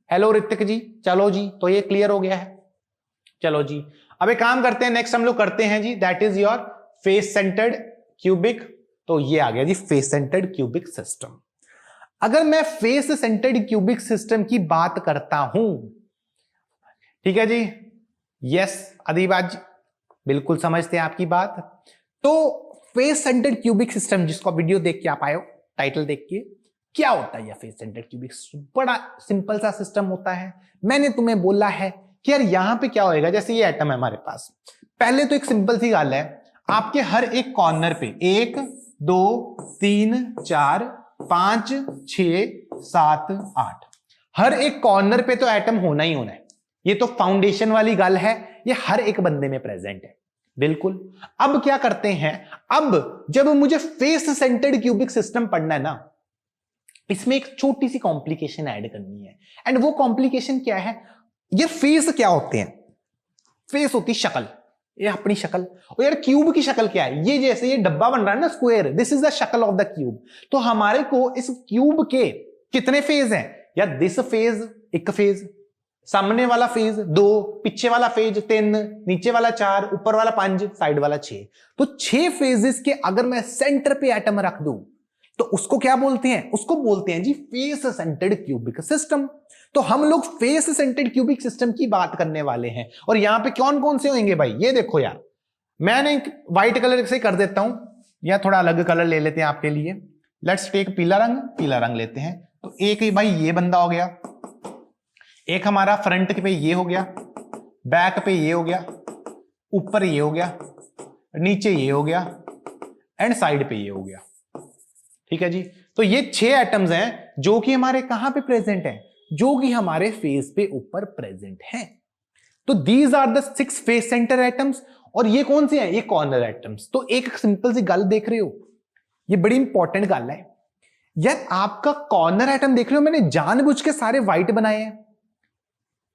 हेलो ऋतिक जी, चलो जी, तो ये क्लियर हो गया है। चलो जी, अब एक काम करते हैं, नेक्स्ट हम लोग करते हैं जी, that is your face centred cubic. तो ये आ गया जी फेस सेंटर्ड क्यूबिक सिस्टम। अगर मैं फेस सेंटर्ड क्यूबिक सिस्टम की बात करता हूं, ठीक है जी, यस अदीबाज जी, बिल्कुल समझते हैं आपकी बात। तो फेस सेंटर्ड क्यूबिक सिस्टम, जिसको वीडियो देख के आप आए हो, टाइटल देख के, क्या होता है यह फेस सेंटर्ड क्यूबिक सिस्टम? बड़ा सिंपल सा सिस्टम होता है। मैंने तुम्हें बोला है कि यार यहां पे क्या होएगा, जैसे ये एटम है हमारे पास, पहले तो एक सिंपल सी गल है, आपके हर एक कॉर्नर पे 1 2 3 4 5 6 7 8 हर एक कॉर्नर पे तो एटम होना ही होना है। ये तो फाउंडेशन वाली गल है, ये हर एक बंदे में प्रेजेंट है, बिल्कुल। अब क्या करते हैं, अब जब मुझे फेस सेंटर्ड क्यूबिक सिस्टम पढ़ना है ना, इसमें एक छोटी सी कॉम्प्लिकेशन ऐड करनी है। एंड वो कॉम्प्लिकेशन क्या है, ये फेस क्या होते हैं? फेस होती शक्ल, ये अपनी शक्ल। और यार क्यूब की शक्ल क्या है? ये जैसे ये डब्बा बन रहा है ना स्क्वायर, दिस इज द शक्ल ऑफ द क्यूब। तो हमारे को इस क्यूब के कितने फेज हैं यार? दिस फेज एक फेज, सामने वाला फेज 2, पीछे वाला फेज 3, नीचे वाला 4, ऊपर वाला 5, साइड वाला 6। तो 6 फेजेस के अगर मैं सेंटर पे एटम रख दूं तो उसको क्या बोलते हैं? उसको बोलते हैं जी फेस सेंटर्ड क्यूबिक सिस्टम। तो हम लोग फेस सेंटर्ड क्यूबिक सिस्टम की बात करने वाले हैं। और यहां पे कौन कौन से होंगे भाई, ये देखो यार, मैंने व्हाइट कलर से कर देता हूं, या थोड़ा अलग कलर ले लेते हैं आपके लिए। लेट्स टेक पीला रंग लेते हैं। तो एक ही भाई ये बंदा हो गया, एक हमारा फ्रंट पे ये हो गया, बैक पे ये हो गया, ऊपर ये हो गया, नीचे ये हो गया, एंड साइड पे ये हो गया। ठीक है जी। तो ये 6 एटम्स हैं जो कि हमारे कहां पे प्रेजेंट हैं? जो कि हमारे फेस पे ऊपर प्रेजेंट हैं। तो these are the 6 face centre atoms. और ये कौन से हैं? ये कॉर्नर एटम्स। तो एक सिंपल सी गल देख रहे हो, ये बड़ी इंपॉर्टेंट गल है यार। आपका कॉर्नर एटम देख रहे हो, मैंने जानबूझ के सारे व्हाइट बनाए हैं।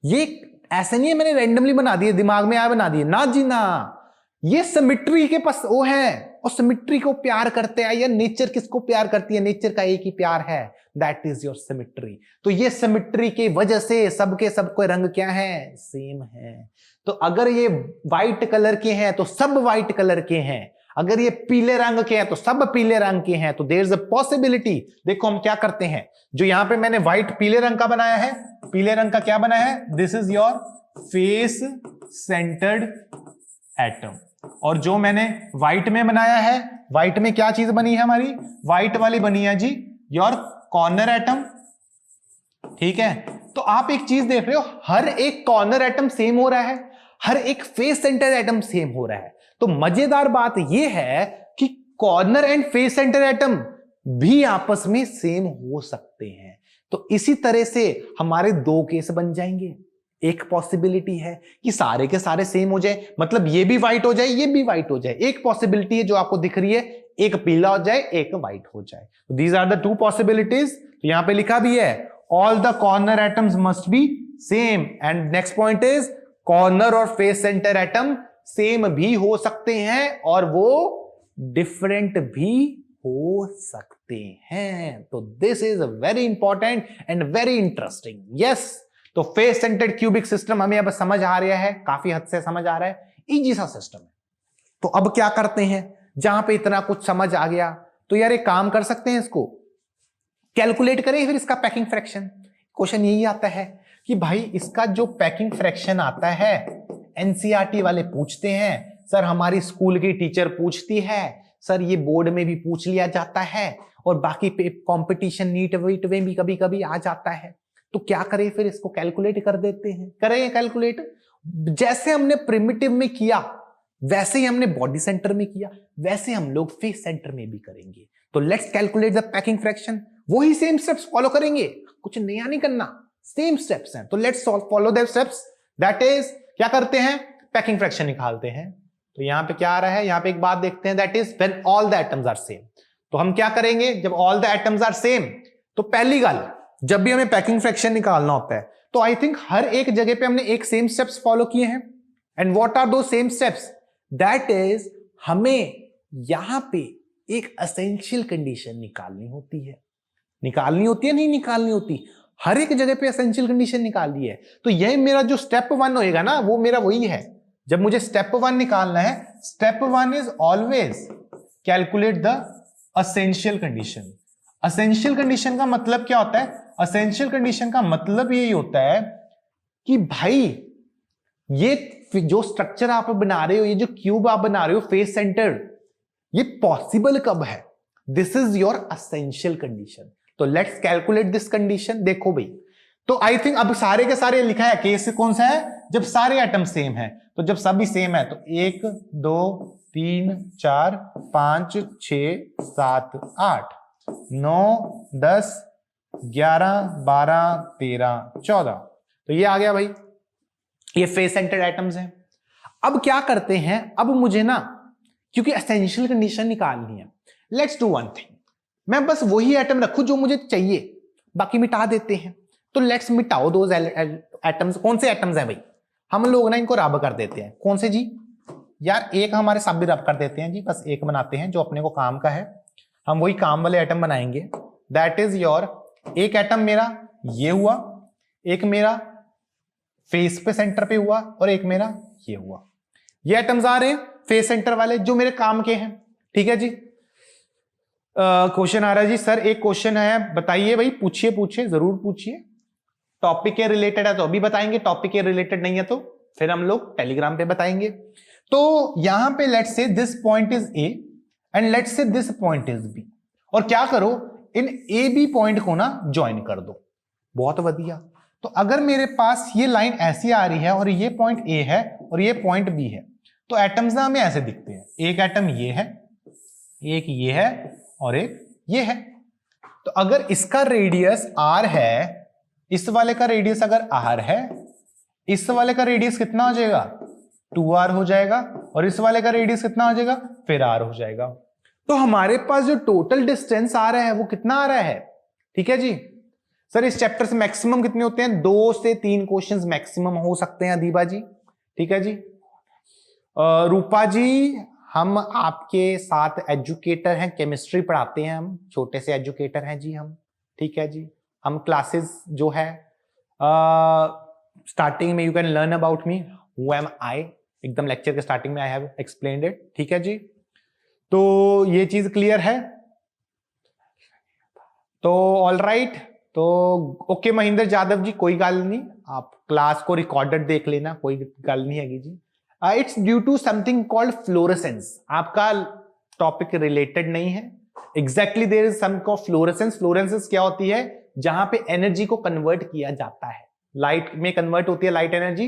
ये ऐसे नहीं है मैंने रैंडमली बना दिए, दिमाग में आया बना दिए, ना जी ना। ये सिमेट्री के पास वो है, और सिमेट्री को प्यार करते हैं। या नेचर किसको प्यार करती है? नेचर का एक ही प्यार है, दैट इज योर सिमेट्री। तो ये सिमेट्री की वजह से सबके सबको रंग क्या है? सेम है। तो अगर ये व्हाइट कलर के हैं तो सब व्हाइट कलर के हैं, अगर ये पीले रंग के हैं तो सब पीले रंग के हैं। तो देयर इज अ पॉसिबिलिटी। देखो हम क्या करते हैं, जो यहां पे मैंने व्हाइट पीले रंग का बनाया है, पीले रंग का क्या बनाया है? This is your face centred atom. और जो मैंने व्हाइट में बनाया है, व्हाइट में क्या चीज बनी है हमारी? व्हाइट वाली बनी है जी योर कॉर्नर एटम। ठीक है। तो आप एक चीज देख रहे हो, हर एक कॉर्नर एटम सेम हो रहा है, हर एक फेस सेंटर एटम सेम हो रहा है। तो मजेदार बात यह है कि corner and face centre atom भी आपस में सेम हो सकते हैं। तो इसी तरह से हमारे 2 केस बन जाएंगे। एक पॉसिबिलिटी है कि सारे के सारे सेम हो जाए, मतलब ये भी व्हाइट हो जाए, ये भी व्हाइट हो जाए। एक पॉसिबिलिटी है जो आपको दिख रही है, एक पीला हो जाए, एक व्हाइट हो जाए। These are the 2 possibilities. तो यहां पे लिखा भी है all the corner atoms must be same. And next point is corner और फेस सेंटर एटम सेम भी हो सकते हैं और वो डिफरेंट भी हो सकते हैं। तो this is very important and very interesting. Yes, तो फेस सेंटर्ड क्यूबिक सिस्टम हमें अब समझ आ रहा है, काफी हद से समझ आ रहा है, इजी सा सिस्टम है। तो अब क्या करते हैं, जहां पे इतना कुछ समझ आ गया, तो यार एक काम कर सकते हैं, इसको कैलकुलेट करें फिर इसका पैकिंग फ्रैक्शन। क्वेश्चन यही आता है कि भाई इसका जो पैकिंग फ्रैक्शन आता है, एनसीईआरटी वाले पूछते हैं, सर हमारी स्कूल की टीचर पूछती है, सर ये बोर्ड में भी पूछ लिया जाता है, और बाकी कंपटीशन नीट वीट में भी कभी कभी आ जाता है। तो क्या करें फिर, इसको कैलकुलेट कर देते हैं। करें कैलकुलेट, जैसे हमने प्रिमिटिव में किया वैसे ही हमने बॉडी सेंटर में किया, वैसे हम लोग फेस सेंटर में भी करेंगे। तो let's calculate the packing fraction. वही सेम स्टेप्स फॉलो करेंगे, कुछ नया नहीं करना, सेम स्टेप्स हैं। तो let's follow the steps. That is, क्या करते हैं, पैकिंग फ्रैक्शन निकालते हैं। तो यहां पे क्या आ रहा है, यहां पे एक बात देखते हैं, that is when all the atoms are same. तो हम क्या करेंगे, जब all the atoms are same, तो पहली गल, जब भी हमें पैकिंग फ्रैक्शन निकालना होता है तो आई थिंक हर एक जगह पे हमने एक सेम स्टेप्स फॉलो किए हैं। एंड व्हाट आर दो सेम स्टेप्स? दैट इज, हमें यहां पे एक एसेंशियल कंडीशन निकालनी होती है। नहीं निकालनी होती, हर एक जगह पे एसेंशियल कंडीशन निकाली है। तो यह मेरा जो स्टेप 1 होएगा ना, वो मेरा वही है। जब मुझे स्टेप 1 निकालना है, step 1 is always calculate the essential condition. Essential condition का मतलब क्या होता है? एसेंशियल कंडीशन का मतलब यही होता है कि भाई ये जो स्ट्रक्चर आप बना रहे हो, ये जो क्यूब आप बना रहे हो फेस सेंटर्ड, ये पॉसिबल कब है? This is your essential condition. तो लेट्स कैलकुलेट दिस कंडीशन। देखो भाई, तो आई थिंक अब सारे के सारे लिखा है, केस कौन सा है? जब सारे एटम सेम है। तो जब सभी सेम है तो 1 2 3 4 5 6 7 8 9 10 11 12 13 14। तो ये आ गया भाई, ये फेस सेंटर्ड एटम्स हैं। अब क्या करते हैं, अब मुझे ना क्योंकि एसेंशियल कंडीशन निकालनी है, लेट्स डू वन थिंग। मैं बस वही एटम रखूं जो मुझे चाहिए, बाकी मिटा देते हैं। तो लेट्स मिटाओ दो एटम्स। कौन से एटम्स हैं भाई? हम लोग ना इनको रब कर देते हैं। कौन से जी? यार एक हमारे सब भी रब कर देते हैं जी, बस एक बनाते हैं जो अपने को काम का है। हम वही काम वाले एटम बनाएंगे। दैट इज योर, एक एटम मेरा ये हुआ, एक मेरा फेस पे सेंटर पे हुआ, और एक मेरा ये हुआ। ये एटम्स आ रहे हैं फेस सेंटर वाले जो मेरे काम के हैं। ठीक है जी। क्वेश्चन आ रहा है जी, सर एक क्वेश्चन है, बताइए भाई। पूछिए पूछिए, जरूर पूछिए। टॉपिक के रिलेटेड है तो अभी बताएंगे, टॉपिक के रिलेटेड नहीं है तो फिर हम लोग टेलीग्राम पे बताएंगे। तो यहां पे let's say this point is A and let's say this point is B, और क्या करो, इन ए बी पॉइंट को ना ज्वाइन कर दो। बहुत बढ़िया। तो अगर मेरे पास ये लाइन ऐसी आ रही है और ये पॉइंट ए है और ये पॉइंट बी है, तो एटम्स ना हमें ऐसे दिखते हैं। एक एटम ये है, एक ये है, और एक ये है। तो अगर इसका रेडियस r है, इस वाले का रेडियस अगर r है, इस वाले का रेडियस कितना हो जाएगा? 2r हो जाएगा, और इस वाले का रेडियस कितना हो जाएगा? फिर r हो जाएगा। तो हमारे पास जो टोटल डिस्टेंस आ रहा है वो कितना आ रहा है? ठीक है जी। सर इस चैप्टर से मैक्सिमम कितने होते हैं? 2 से 3 क्वेश्चंस मैक्सिमम हो सकते हैं अदीबा जी। ठीक है जी। रूपा जी, हम आपके साथ एजुकेटर हैं, केमिस्ट्री पढ़ाते हैं, हम छोटे से एजुकेटर हैं जी हम। ठीक है जी। हम क्लासेस जो है स्टार्टिंग में you can learn about me, who am I, एकदम लेक्चर के स्टार्टिंग में आई हैव एक्सप्लेन्ड इट। ठीक है जी। तो ये चीज क्लियर है। तो ऑल राइट। तो ओके महेंद्र यादव जी, कोई गल नहीं, आप क्लास को रिकॉर्डेड देख लेना, कोई गल नहीं हैगी जी। It's due to something called fluorescence. आपका टॉपिक रिलेटेड नहीं है exactly, there is some called fluorescence. Fluorescence क्या होती है? जहां पे एनर्जी को कन्वर्ट किया जाता है, लाइट में कन्वर्ट होती है लाइट एनर्जी,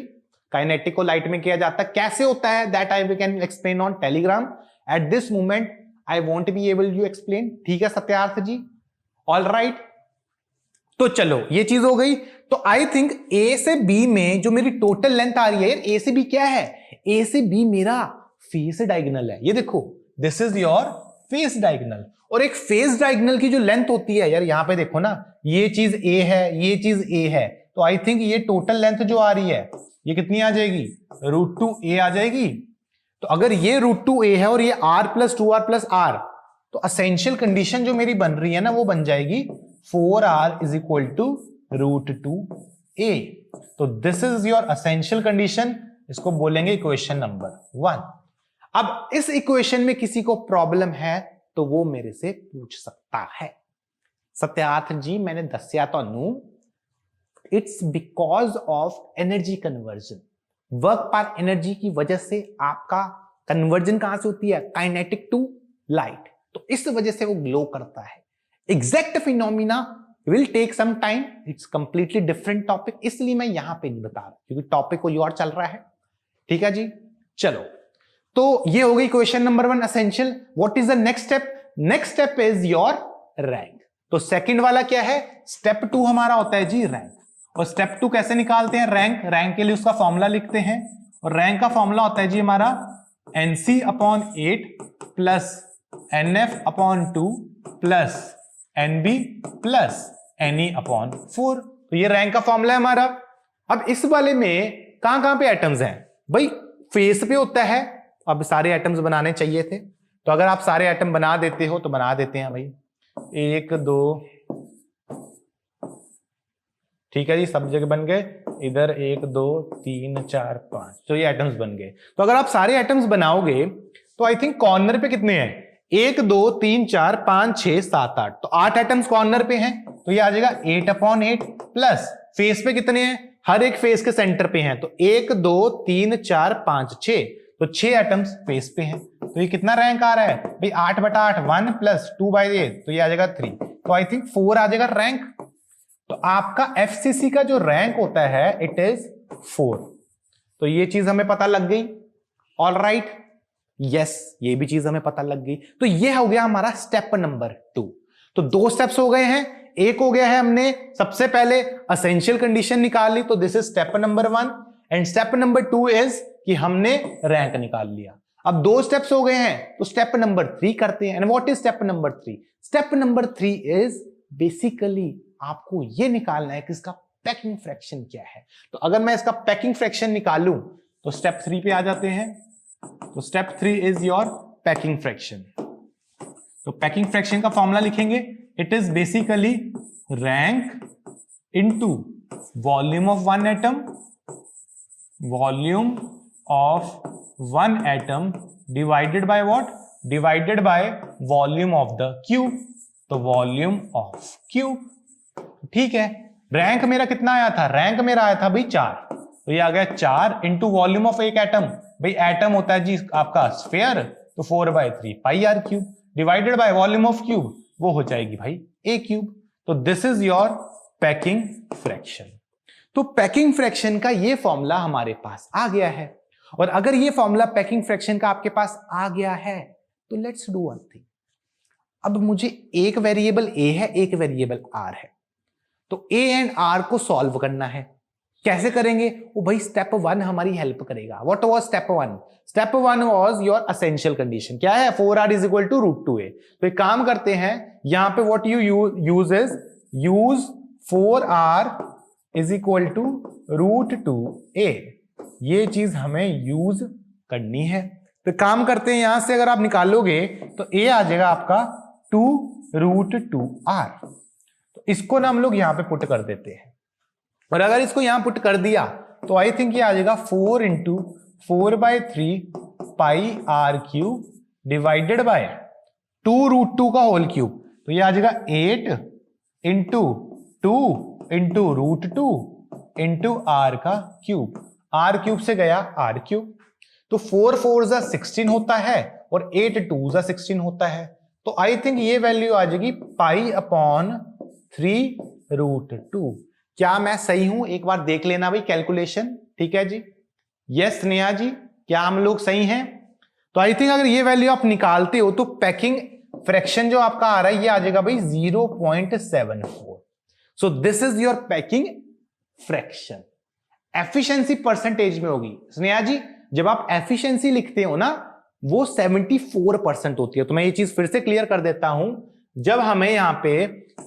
काइनेटिक को लाइट में किया जाता है। कैसे होता है that I can explain on Telegram. At this moment I won't be able to explain. ठीक है सत्यार्थ जी, ऑल राइट। तो चलो ये चीज हो गई। तो आई थिंक ए से बी में जो मेरी टोटल लेंथ आ रही है, ए से बी क्या है? ए से बी मेरा फेस डायगोनल है। ये देखो, this is your face diagonal. और एक फेस डायगोनल की जो लेंथ होती है यार, यहां पे देखो ना, ये चीज ए है, ये चीज ए है, तो आई थिंक ये टोटल लेंथ जो आ रही है ये कितनी आ जाएगी? √2a आ जाएगी। तो अगर ये √2a है और ये r + 2r + r, तो एसेंशियल कंडीशन जो मेरी बन रही है ना, वो बन जाएगी 4r = √2a। तो this is your essential condition. इसको बोलेंगे इक्वेशन नंबर 1। अब इस इक्वेशन में किसी को प्रॉब्लम है तो वो मेरे से पूछ सकता है। सत्यार्थ जी, मैंने दस्या तानू, it's because of energy conversion. Work पर एनर्जी की वजह से आपका कन्वर्जन कहां से होती है? Kinetic to light. तो इस वजह से वो ग्लो करता है। Exact phenomena will take some time, it's completely different topic, इसलिए मैं यहां पे नहीं बता रहा क्योंकि टॉपिक कोई और चल रहा है। ठीक है जी। चलो, तो ये हो गई question number 1 essential. What is the next step? Next step is your rank. तो सेकंड वाला क्या है? स्टेप 2 हमारा होता है जी रैंक। और स्टेप 2 कैसे निकालते हैं रैंक? रैंक के लिए उसका फॉर्मूला लिखते हैं, और रैंक का फॉर्मूला होता है जी हमारा NC/8 + NF/2 + NB + NE/4। तो ये रैंक का फॉर्मूला है हमारा। अब इस वाले में कहां पे एटम्स हैं भाई? फेस पे होता है। अब सारे एटम्स बनाने चाहिए थे, तो अगर आप सारे एटम बना देते हो तो बना देते हैं भाई। 1 2 ठीक है जी, सब जगह बन गए, इधर 1 2 3 4 5, तो ये एटम्स बन गए। तो अगर आप सारे एटम्स बनाओगे तो आई थिंक कॉर्नर पे कितने हैं, 1 2 3 4 5 6 7 8, तो 8 एटम्स कॉर्नर पे हैं, तो ये आ जाएगा 8/8 प्लस फेस पे कितने हैं, हर एक फेस के सेंटर पे हैं, तो 1 2 3 4 5 6, तो 6 एटम्स फेस पे हैं। तो ये कितना रैंक आ रहा है भाई, 8/8 1 प्लस 2/8, तो ये आ जाएगा 3, तो आई थिंक 4 आ जाएगा रैंक। तो आपका एफसीसी का जो रैंक होता है इट इज 4। तो ये चीज हमें पता लग गई, ऑल राइट, यस, ये भी चीज हमें पता लग गई। तो ये हो गया हमारा स्टेप नंबर 2। तो 2 स्टेप्स हो गए हैं, एक हो गया है हमने सबसे पहले असेंशियल कंडीशन निकाल ली, तो this is step number 1, and step number 2 is कि हमने रैंक निकाल लिया। अब 2 स्टेप्स हो गए हैं, तो स्टेप नंबर 3 करते हैं। And what is step number 3? Step number 3 is basically आपको ये निकालना है कि इसका पैकिंग फ्रैक्शन क्या है। तो अगर मैं इसका पैकिंग फ्रैक्शन निकालूं तो स्टेप 3 पे आ जाते हैं। तो step 3 is your packing fraction. तो पैकिंग फ्रैक्शन का फॉर्मूला लिखेंगे, it is basically rank into volume of one atom, volume of one atom divided by what, divided by volume of the cube, तो volume of cube. ठीक है, rank मेरा कितना आया था, रैंक मेरा आया था भाई 4, तो ये आ गया 4 इंटू वॉल्यूम ऑफ एक एटम, भाई एटम होता है जी आपका स्फीयर, तो 4/3 pi r cube, divided by volume of cube, वो हो जाएगी भाई ए क्यूब। तो this is your packing fraction. तो पैकिंग फ्रैक्शन का ये फॉर्मूला हमारे पास आ गया है, और अगर ये फॉर्मूला पैकिंग फ्रैक्शन का आपके पास आ गया है तो लेट्स डू वन थिंग। अब मुझे एक वेरिएबल ए है, एक वेरिएबल आर है, तो ए एंड आर को सॉल्व करना है। कैसे करेंगे वो भाई, स्टेप 1 हमारी हेल्प करेगा। What was step 1? Step 1 was your essential condition, क्या है, 4r is equal to √2a। तो एक काम करते हैं, यहां पे what you use is use 4r is equal to √2a, ये चीज हमें यूज करनी है। तो काम करते हैं, यहां से अगर आप निकालोगे तो a आ जाएगा आपका 2√2r। तो इसको ना हम लोग यहां पे पुट कर देते हैं, और अगर इसको यहां पुट कर दिया तो आई थिंक ये आ जाएगा 4 into 4/3 pi r cube divided by 2√2 का होल क्यूब, तो ये आ जाएगा 8 इंटू 2 इंटू √2 इंटू आर का क्यूब, आर क्यूब से गया आर क्यूब, तो 4 4 16 होता है और 8 2 16 होता है। तो आई थिंक ये वैल्यू आ जाएगी π/3√2। क्या मैं सही हूं, एक बार देख लेना भाई कैलकुलेशन, ठीक है जी, यस नेहा जी, क्या हम लोग सही हैं? तो आई थिंक अगर ये वैल्यू आप निकालते हो तो पैकिंग फ्रैक्शन जो आपका आ रहा है ये आ जाएगा भाई 0.74। सो this is your packing fraction. Efficiency percentage में होगी स्नेहा जी, जब आप एफिशिएंसी लिखते हो ना वो 74% होती है। तो मैं ये चीज फिर से क्लियर कर देता हूं, जब हमें यहां पे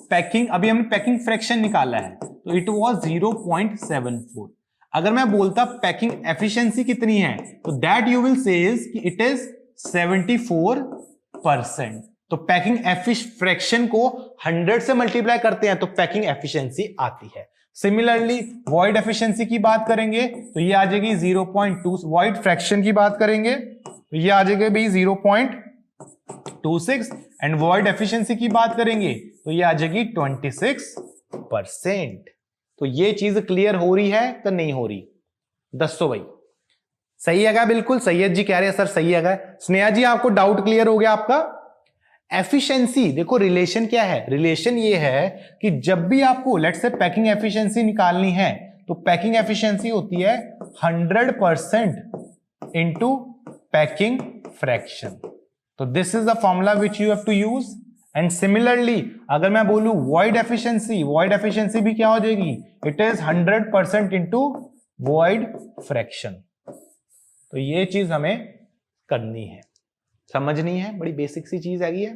पैकिंग, अभी हमने पैकिंग फ्रैक्शन निकाला है तो इट वाज 0.74। अगर मैं बोलता पैकिंग एफिशिएंसी कितनी है तो दैट यू विल से कि इट इज 74%। तो पैकिंग फ्रैक्शन को 100 से मल्टीप्लाई करते हैं तो पैकिंग एफिशिएंसी आती है। सिमिलरली वॉइड एफिशिएंसी की बात करेंगे तो ये आ जाएगी 0.2, वॉइड फ्रैक्शन की बात करेंगे तो ये आ जाएगा भाई 0.26, एंड वॉइड एफिशिएंसी की बात करेंगे तो ये आ जाएगी 26%। तो ये चीज क्लियर हो रही है तो नहीं हो रही, दसो भाई सही है क्या? बिल्कुल सैयद जी कह रहे हैं सर सही है क्या? स्नेहा जी आपको डाउट क्लियर हो गया आपका? एफिशिएंसी देखो, रिलेशन क्या है, रिलेशन ये है कि जब भी आपको लेट्स से पैकिंग एफिशिएंसी निकालनी है तो पैकिंग एफिशिएंसी होती है 100% इनटू पैकिंग फ्रैक्शन। तो this is the formula which you have to use. And similarly अगर मैं बोलूं वॉइड एफिशिएंसी भी क्या हो जाएगी, it is 100% into void fraction. तो ये चीज हमें करनी है, समझनी है, बड़ी बेसिक सी चीज हैगी है।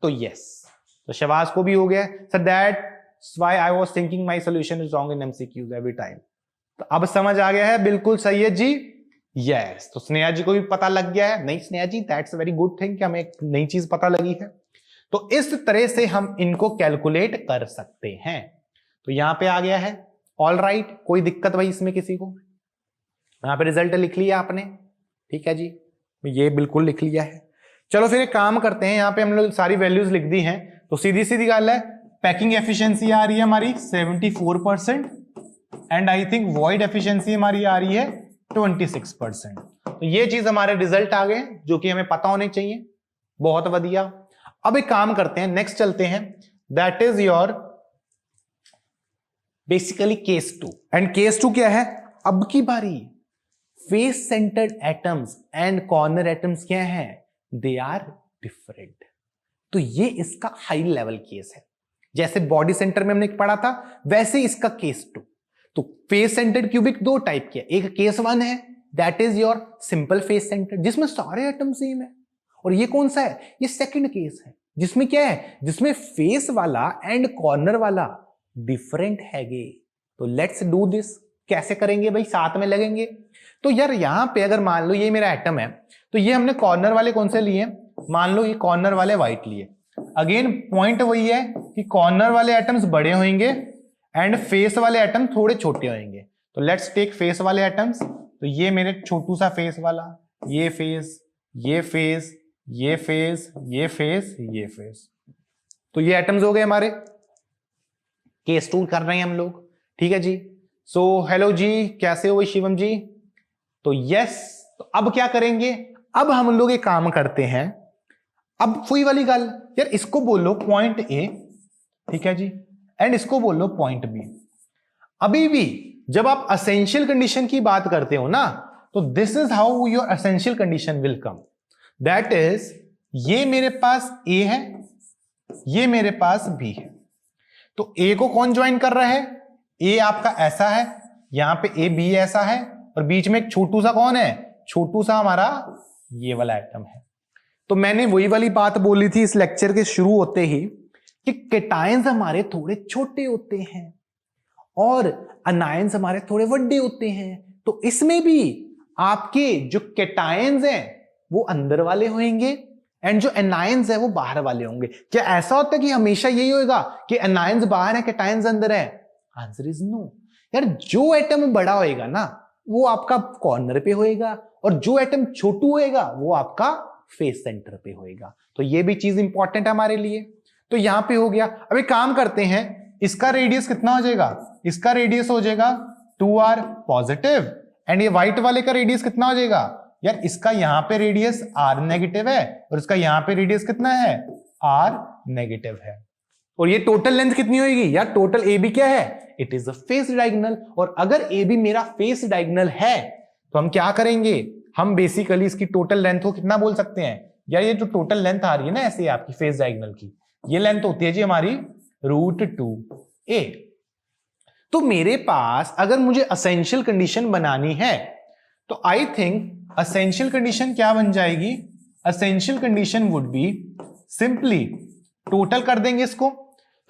तो यस, तो शहबाज को भी हो गया sir, that's why I was thinking my solution is wrong in MCQs every time. तो अब समझ आ गया है, बिल्कुल सैयद जी, यस। तो स्नेहा जी को भी पता लग गया है, नहीं Sneha ji that's a very good thing कि हमें एक नई चीज पता लगी है। तो इस तरह से हम इनको कैलकुलेट कर सकते हैं। तो यहां पे आ गया है, ऑल राइट, कोई दिक्कत भाई इसमें किसी को? यहाँ पे रिजल्ट लिख लिया आपने, ठीक है जी, ये बिल्कुल लिख लिया है। चलो फिर एक काम करते हैं, यहाँ पे हम लोग सारी वैल्यूज लिख दी हैं, तो सीधी सीधी गल है, पैकिंग एफिशिएंसी आ रही है हमारी 74% and I think void efficiency हमारी आ रही है 26%। तो ये चीज हमारे रिजल्ट आ गए जो कि हमें पता होने चाहिए। बहुत बढ़िया। अब एक काम करते हैं, नेक्स्ट चलते हैं, that is your basically case 2। And case 2 क्या है? अब की बारी face centred atoms and corner atoms क्या है? They are different. तो ये इसका हाई लेवल केस है। जैसे बॉडी सेंटर में हमने पढ़ा था वैसे इसका केस 2। तो फेस सेंटर्ड क्यूबिक दो टाइप के, एक केस 1 है that is your simple face centre जिसमें सारे एटम सेम है, और ये कौन सा है? ये सेकंड केस है जिसमें क्या है? जिसमें फेस वाला एंड कॉर्नर वाला डिफरेंट हैगे। तो लेट्स डू दिस। कैसे करेंगे भाई? साथ में लगेंगे। तो यार यहां पे अगर मान लो ये मेरा एटम है, तो ये हमने कॉर्नर वाले कौन से लिए? मान लो ये कॉर्नर वाले व्हाइट लिए। अगेन पॉइंट वही है कि कॉर्नर वाले एटम्स बड़े होंगे एंड फेस वाले एटम थोड़े छोटे होंगे। तो लेट्स टेक फेस वाले एटम्स। तो ये मेरे छोटू सा फेस वाला, ये फेस, ये फेस, ये फेस, ये फेस, ये फेस। तो ये एटम्स हो गए हमारे। केस 2 कर रहे हैं हम लोग, ठीक है जी। सो हेलो जी, कैसे हो भाई शिवम जी? तो यस, तो अब क्या करेंगे? अब हम लोग एक काम करते हैं, अब वही वाली गल यार, इसको बोलो पॉइंट ए, ठीक है जी, एंड इसको बोलो पॉइंट बी। अभी भी जब आप असेंशियल कंडीशन की बात करते हो ना, तो this is how your essential condition will come. That is ये मेरे पास ए है, ये मेरे पास बी है। तो ए को कौन ज्वाइन कर रहा है? ए आपका ऐसा है, यहां पे ए बी ऐसा है, और बीच में एक छोटू सा कौन है? छोटू सा हमारा ये वाला एटम है। तो मैंने वही वाली बात बोली थी इस लेक्चर के शुरू होते ही कि केटायंस हमारे थोड़े छोटे होते हैं और अनायंस हमारे थोड़े बड़े होते हैं। तो इसमें भी आपके जो केटायंस हैं वो अंदर वाले होंगे एंड जो एनायंस है वो बाहर वाले होंगे। क्या ऐसा होता है कि हमेशा यही होगा कि एनायंस बाहर है केटायंस अंदर है? Answer is no. यार जो एटम बड़ा होएगा ना वो आपका कॉर्नर पे होएगा, और जो एटम छोटू होएगा वो आपका फेस सेंटर पे होएगा। तो ये भी चीज इंपॉर्टेंट है हमारे लिए। तो यहां पे हो गया। अब एक काम करते हैं, इसका रेडियस कितना हो जाएगा? इसका रेडियस हो जाएगा 2r पॉजिटिव, एंड ये व्हाइट वाले का रेडियस कितना हो जाएगा? यार इसका यहां पे रेडियस r नेगेटिव है और इसका यहां पे रेडियस कितना है? r नेगेटिव है। और ये टोटल लेंथ कितनी होगी? यार टोटल ए बी क्या है? It is a face diagonal. और अगर ए बी मेरा फेस डायगोनल है तो हम क्या करेंगे? हम बेसिकली इसकी टोटल लेंथ को कितना बोल सकते हैं? यार ये जो टोटल लेंथ आ रही है ना ऐसे आपकी फेस डायगोनल की, ये लेंथ होती है जी हमारी √2a। तो मेरे पास अगर मुझे असेंशियल कंडीशन बनानी है तो आई थिंक असेंशियल कंडीशन क्या बन जाएगी? Essential condition would be simply total कर देंगे इसको,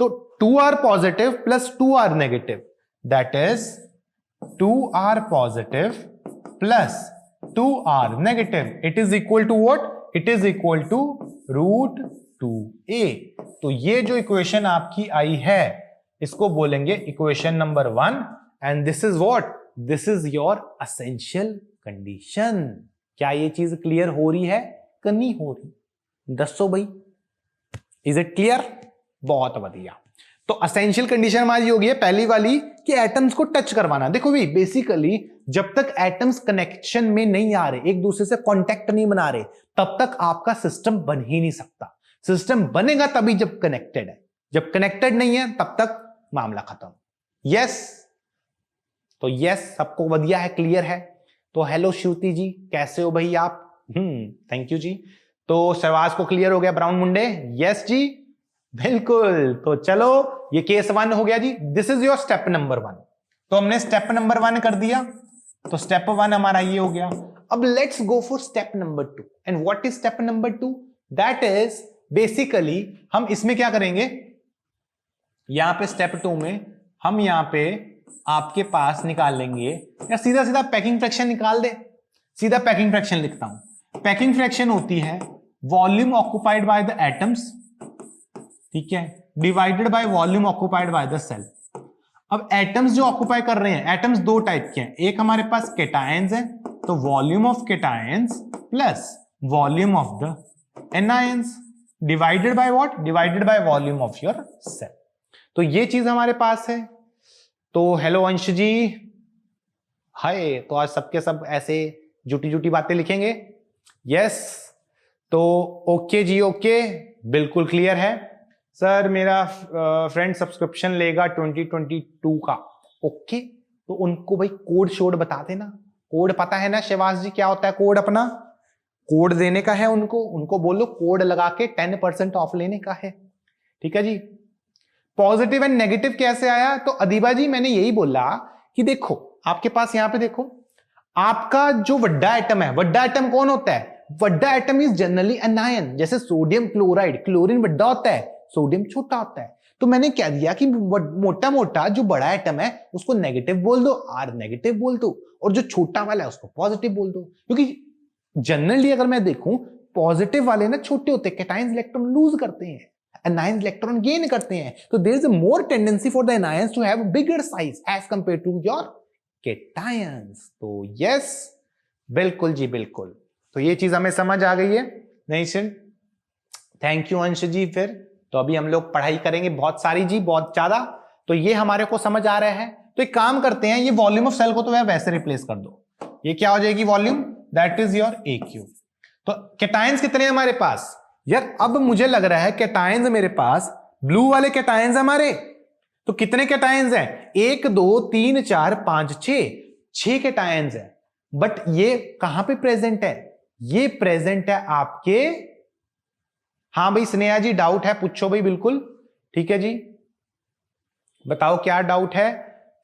तो 2r positive plus 2r negative, that is 2r positive plus 2r negative, it is equal to what? It is equal to √2a। तो ये जो इक्वेशन आपकी आई है इसको बोलेंगे equation number 1, and this is what? This is your essential condition. क्या ये चीज क्लियर हो रही है कि नहीं हो रही? दसो भाई, इज इट क्लियर? बहुत बढ़िया। तो असेंशियल कंडीशन हमारी होगी पहली वाली कि एटम्स को टच करवाना। देखो भाई बेसिकली जब तक एटम्स कनेक्शन में नहीं आ रहे, एक दूसरे से कांटेक्ट नहीं बना रहे, तब तक आपका सिस्टम बन ही नहीं सकता। सिस्टम बनेगा तभी जब कनेक्टेड है, जब कनेक्टेड नहीं है तब तक मामला खत्म। यस? तो यस, सबको बढ़िया है, क्लियर है? तो हेलो श्रुति जी, कैसे हो भाई आप? थैंक यू जी। तो शहबाज को क्लियर हो गया, ब्राउन मुंडे? यस जी, बिल्कुल। तो चलो ये केस 1 हो गया जी। This is your step number 1। तो हमने स्टेप नंबर 1 कर दिया, तो स्टेप 1 हमारा ये हो गया। अब let's go for step number 2। And what is step number 2? That is basically हम इसमें क्या करेंगे, यहां पे स्टेप 2 में हम यहां पे आपके पास निकाल लेंगे, या सीधा सीधा पैकिंग फ्रैक्शन निकाल दे। सीधा पैकिंग फ्रैक्शन लिखता हूं। पैकिंग फ्रैक्शन होती है volume occupied by the atoms, ठीक है, divided by volume occupied by the cell. अब एटम्स जो ऑक्यूपाई कर रहे हैं, एटम्स दो टाइप के हैं, एक हमारे पास केटायंस है, तो volume of cations plus volume of the anions divided by what, divided by volume of your cell. तो ये चीज हमारे पास है। तो हेलो अंश जी, हाय। तो आज सबके सब ऐसे जुटी जुटी बातें लिखेंगे। यस, तो ओके जी, ओके, बिल्कुल क्लियर है। सर मेरा फ्रेंड सब्सक्रिप्शन लेगा 2022 का। ओके, तो उनको भाई कोड शोड बता देना। कोड पता है ना शिवास जी क्या होता है कोड? अपना कोड देने का है उनको बोलो कोड लगा के 10% ऑफ लेने का है। ठीक है जी। पॉजिटिव एंड नेगेटिव कैसे आया? तो अदीबा जी मैंने यही बोला कि देखो आपके पास यहां पे देखो, आपका जो वड्डा एटम है, वड्डा एटम कौन होता है? वड्डा एटम इज जनरली एनायन। जैसे सोडियम क्लोराइड, क्लोरीन वड्डा होता है, सोडियम छोटा होता है। तो मैंने क्या दिया कि मोटा मोटा जो बड़ा एटम है उसको नेगेटिव बोल दो, आर नेगेटिव बोल दो, और जो छोटा वाला है उसको पॉजिटिव बोल दो। क्योंकि जनरली अगर मैं देखूं, पॉजिटिव वाले ना छोटे होते हैं, कैटायंस इलेक्ट्रॉन लूज करते हैं, एनायंस इलेक्ट्रॉन गेन करते हैं। तो there is a more tendency for the anions to have bigger size as compare to your cations. तो यस, बिल्कुल जी, बिल्कुल। तो ये चीज हमें समझ आ गई है। नहीं सर, थैंक यू अंश जी। फिर तो अभी हम लोग पढ़ाई करेंगे बहुत सारी जी, बहुत ज्यादा। तो ये हमारे को समझ आ रहा है। तो एक काम करते हैं, ये वॉल्यूम ऑफ सेल को तो वैसे रिप्लेस कर दो। ये क्या हो जाएगी volume? That is your AQ। तो कैटायंस कितने हैं हमारे पास? यार अब मुझे लग रहा है कैटायंस मेरे पास, ब्लू वाले कैटायंस हमारे, तो कितने कैटायंस हैं? 1 2 3 4 5 6 कैटायंस है। बट ये कहां पे प्रेजेंट है? ये प्रेजेंट है आपके, हाँ भाई स्नेहा जी डाउट है, पूछो भाई, बिल्कुल ठीक है जी, बताओ क्या डाउट है।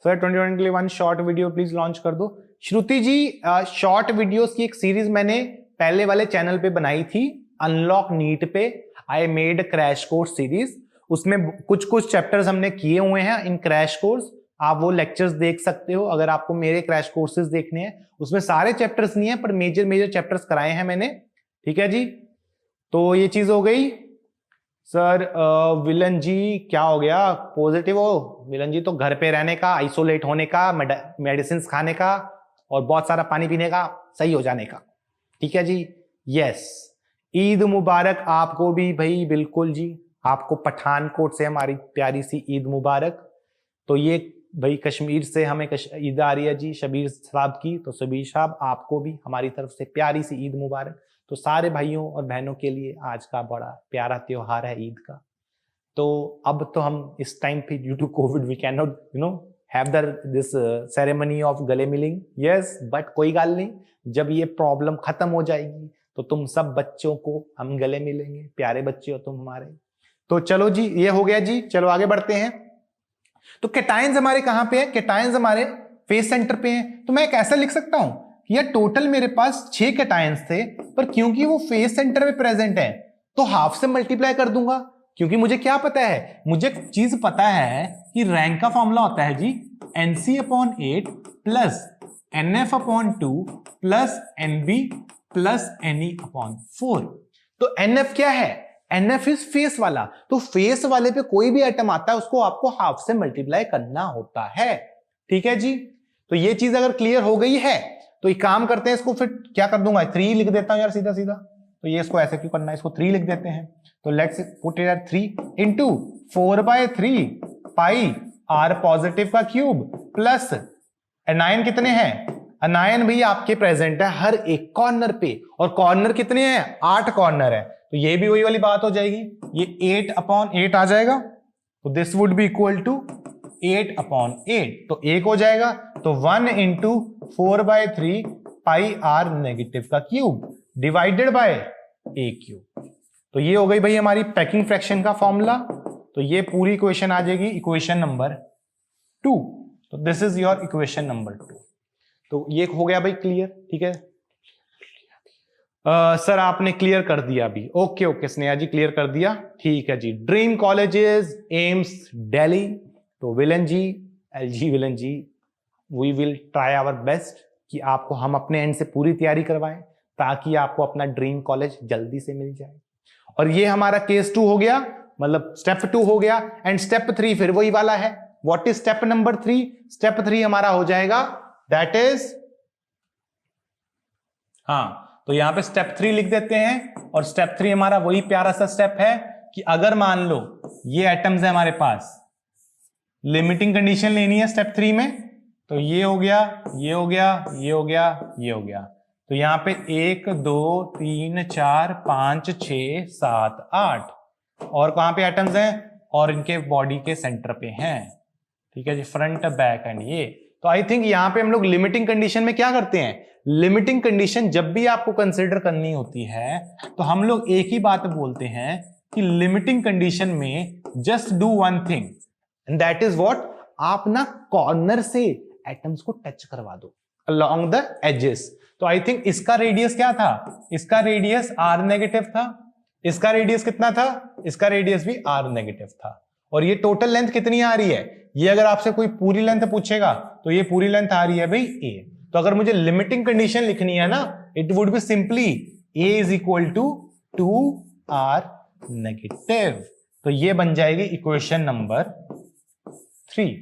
सर 2021 के लिए 1 शॉर्ट वीडियो प्लीज लॉन्च कर दो। श्रुति जी, शॉर्ट वीडियोस की एक सीरीज मैंने पहले वाले चैनल पे बनाई थी, अनलॉक नीट पे। I made crash course series, उसमें कुछ कुछ चैप्टर्स हमने किए हुए हैं इन क्रैश कोर्स। आप वो लेक्चर्स देख सकते हो अगर आपको मेरे क्रैश कोर्सेज देखने हैं। उसमें सारे चैप्टर्स नहीं है पर मेजर मेजर चैप्टर्स कराए हैं मैंने। ठीक है जी, तो ये चीज हो गई। सर विलन जी क्या हो गया? पॉजिटिव हो विलन जी? तो घर पे रहने का, आइसोलेट होने का, मेडिसिन खाने का और बहुत सारा पानी पीने का, सही हो जाने का। ठीक है जी, यस। ईद मुबारक आपको भी भाई, बिल्कुल जी, आपको पठानकोट से हमारी प्यारी सी ईद मुबारक। तो ये भाई कश्मीर से हमें ईद आ रही है जी शबीर साहब की, तो शबीर साहब आपको भी हमारी तरफ से प्यारी सी ईद मुबारक। तो सारे भाइयों और बहनों के लिए आज का बड़ा प्यारा त्योहार है ईद का। तो अब तो हम इस टाइम पे due to COVID we can not have this ceremony of गले मिलिंग। यस, बट कोई गाल नहीं, जब ये प्रॉब्लम खत्म हो जाएगी तो तुम सब बच्चों को हम गले मिलेंगे, प्यारे बच्चे हो तुम हमारे। तो चलो जी, ये हो गया जी, चलो आगे बढ़ते हैं। तो कैटायंस हमारे कहां पे है? कैटायंस हमारे फेस सेंटर पे हैं। तो मैं एक ऐसा लिख सकता हूं कि यार टोटल मेरे पास 6 कैटायंस थे, पर क्योंकि वो फेस सेंटर में प्रेजेंट है तो हाफ से मल्टीप्लाई कर दूंगा। क्योंकि मुझे क्या पता है, मुझे चीज पता है कि रैंक का फॉर्मूला होता है जी NC/8 plus NF/2 plus NB plus NE/4। तो NF क्या है? NF इज फेस वाला। तो फेस वाले पे कोई भी आइटम आता है उसको आपको हाफ से मल्टीप्लाई करना होता है। ठीक है जी, तो ये चीज अगर क्लियर हो गई है तो एक काम करते हैं, इसको फिर क्या कर दूंगा, 3 लिख देता हूं यार सीधा सीधा। तो ये इसको ऐसे क्यों करना है, इसको 3 लिख देते हैं। तो let's put it at 3 into 4/3 pi R positive का क्यूब प्लस एनायन कितने हैं? एनायन भी आपके प्रेजेंट है हर एक कॉर्नर पे, और कॉर्नर कितने हैं? 8 कॉर्नर है। तो ये भी वही वाली बात हो जाएगी, ये 8/8 आ जाएगा। तो this would be equal to 8/8। तो 1 हो जाएगा, तो 1 इंटू 4/3 पाई R नेगेटिव का क्यूब डिवाइडेड बाय AQ। तो ये हो गई भाई हमारी पैकिंग फ्रैक्शन का फॉर्मूला। तो ये पूरी इक्वेशन आ जाएगी इक्वेशन नंबर 2। तो this is your equation number 2। तो ये हो गया भाई क्लियर। ठीक है सर, आपने क्लियर कर दिया अभी। Okay okay Sneha ji, clear कर दिया। ठीक है जी। Dream colleges AIIMS Delhi. तो विलन जी, LG विलन जी, we will try our best कि आपको हम अपने एंड से पूरी तैयारी करवाएं ताकि आपको अपना ड्रीम कॉलेज जल्दी से मिल जाए। और ये हमारा केस 2 हो गया, मतलब स्टेप 2 हो गया। एंड स्टेप 3 फिर वही वाला है, what is step number 3? Step 3 हमारा हो जाएगा दैट इज, हाँ, तो यहां पे स्टेप 3 लिख देते हैं। और स्टेप 3 हमारा वही प्यारा सा स्टेप है कि अगर मान लो ये एटम्स है हमारे पास, लिमिटिंग कंडीशन लेनी है स्टेप 3 में, तो ये हो गया, ये हो गया, ये हो गया, ये हो गया। तो यहां पे 1 2 3 4 5 6 7 8 और कहां पे एटम्स हैं, और इनके बॉडी के सेंटर पे हैं। ठीक है जी, फ्रंट बैक एंड ये। तो आई थिंक यहां पे हम लोग लिमिटिंग कंडीशन में क्या करते हैं, लिमिटिंग कंडीशन जब भी आपको कंसीडर करनी होती है तो हम लोग एक ही बात बोलते हैं कि लिमिटिंग कंडीशन में just do one thing and that is what, आप ना कॉर्नर से एटम्स को टच करवा दो अलोंग द एजेस। तो आई थिंक इसका रेडियस क्या था, इसका रेडियस r नेगेटिव था, इसका रेडियस कितना था, इसका रेडियस भी r नेगेटिव था। और ये टोटल लेंथ कितनी आ रही है, ये अगर आपसे कोई पूरी लेंथ पूछेगा तो ये पूरी लेंथ आ रही है भाई a। तो अगर मुझे लिमिटिंग कंडीशन लिखनी है ना, it would be simply a is equal to 2r negative. तो ये बन जाएगी इक्वेशन नंबर 3।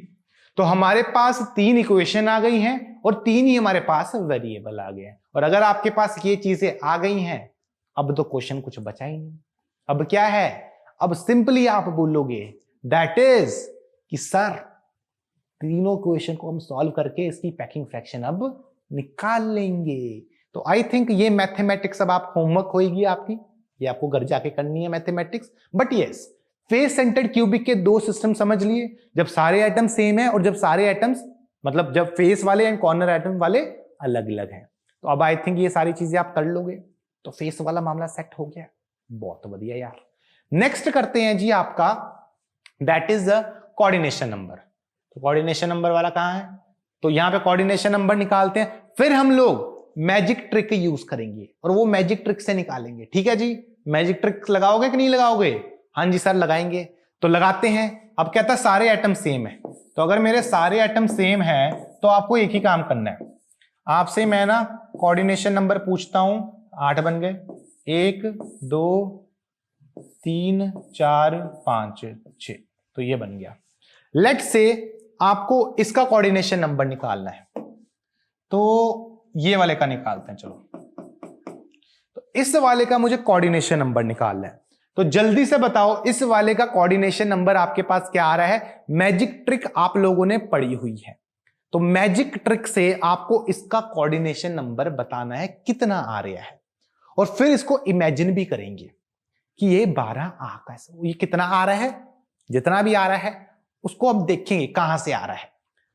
तो हमारे पास 3 इक्वेशन आ गई हैं और 3 ही हमारे पास वेरिएबल आ गए हैं। और अगर आपके पास ये चीजें आ गई हैं, अब तो क्वेश्चन कुछ बचा ही नहीं। अब क्या है, अब सिंपली आप बोलोगे दैट इज कि सर तीनों क्वेश्चन को हम सॉल्व करके इसकी पैकिंग फ्रैक्शन अब निकाल लेंगे। तो आई थिंक ये मैथमेटिक्स अब आप होमवर्क होगी आपकी, ये आपको घर जाके करनी है mathematics. But yes, face centred cubic के 2 सिस्टम समझ लिए, जब सारे एटम सेम है और जब सारे एटम्स मतलब जब फेस वाले एंड कॉर्नर एटम वाले अलग अलग हैं। तो अब आई थिंक ये सारी चीजें आप कर लोगे, तो फेस वाला मामला सेट हो गया। बहुत बढ़िया यार। नेक्स्ट करते हैं जी आपका that is the coordination number. तो कोऑर्डिनेशन नंबर वाला कहां है, तो यहां पे कोऑर्डिनेशन नंबर निकालते हैं, फिर हम लोग मैजिक ट्रिक यूज करेंगे और वो मैजिक ट्रिक से निकालेंगे। ठीक है जी, मैजिक ट्रिक लगाओगे कि नहीं लगाओगे? हाँ जी सर लगाएंगे। तो लगाते हैं। अब कहता है सारे एटम सेम है, तो अगर मेरे सारे एटम सेम है तो आपको एक ही काम करना है, आपसे मैं ना कोऑर्डिनेशन नंबर पूछता हूं। 8 बन गए, 1 2 3 4 5 6, तो ये बन गया। लेट्स से आपको इसका कोऑर्डिनेशन नंबर निकालना है, तो ये वाले का निकालते हैं। चलो, तो इस वाले का मुझे कोऑर्डिनेशन नंबर निकालना है। तो जल्दी से बताओ इस वाले का कोऑर्डिनेशन नंबर आपके पास क्या आ रहा है? मैजिक ट्रिक आप लोगों ने पढ़ी हुई है, तो मैजिक ट्रिक से आपको इसका कोऑर्डिनेशन नंबर बताना है कितना आ रहा है, और फिर इसको इमेजिन भी करेंगे कि ये 12 ये कितना आ रहा है। जितना भी आ रहा है उसको अब देखेंगे कहां से आ रहा है।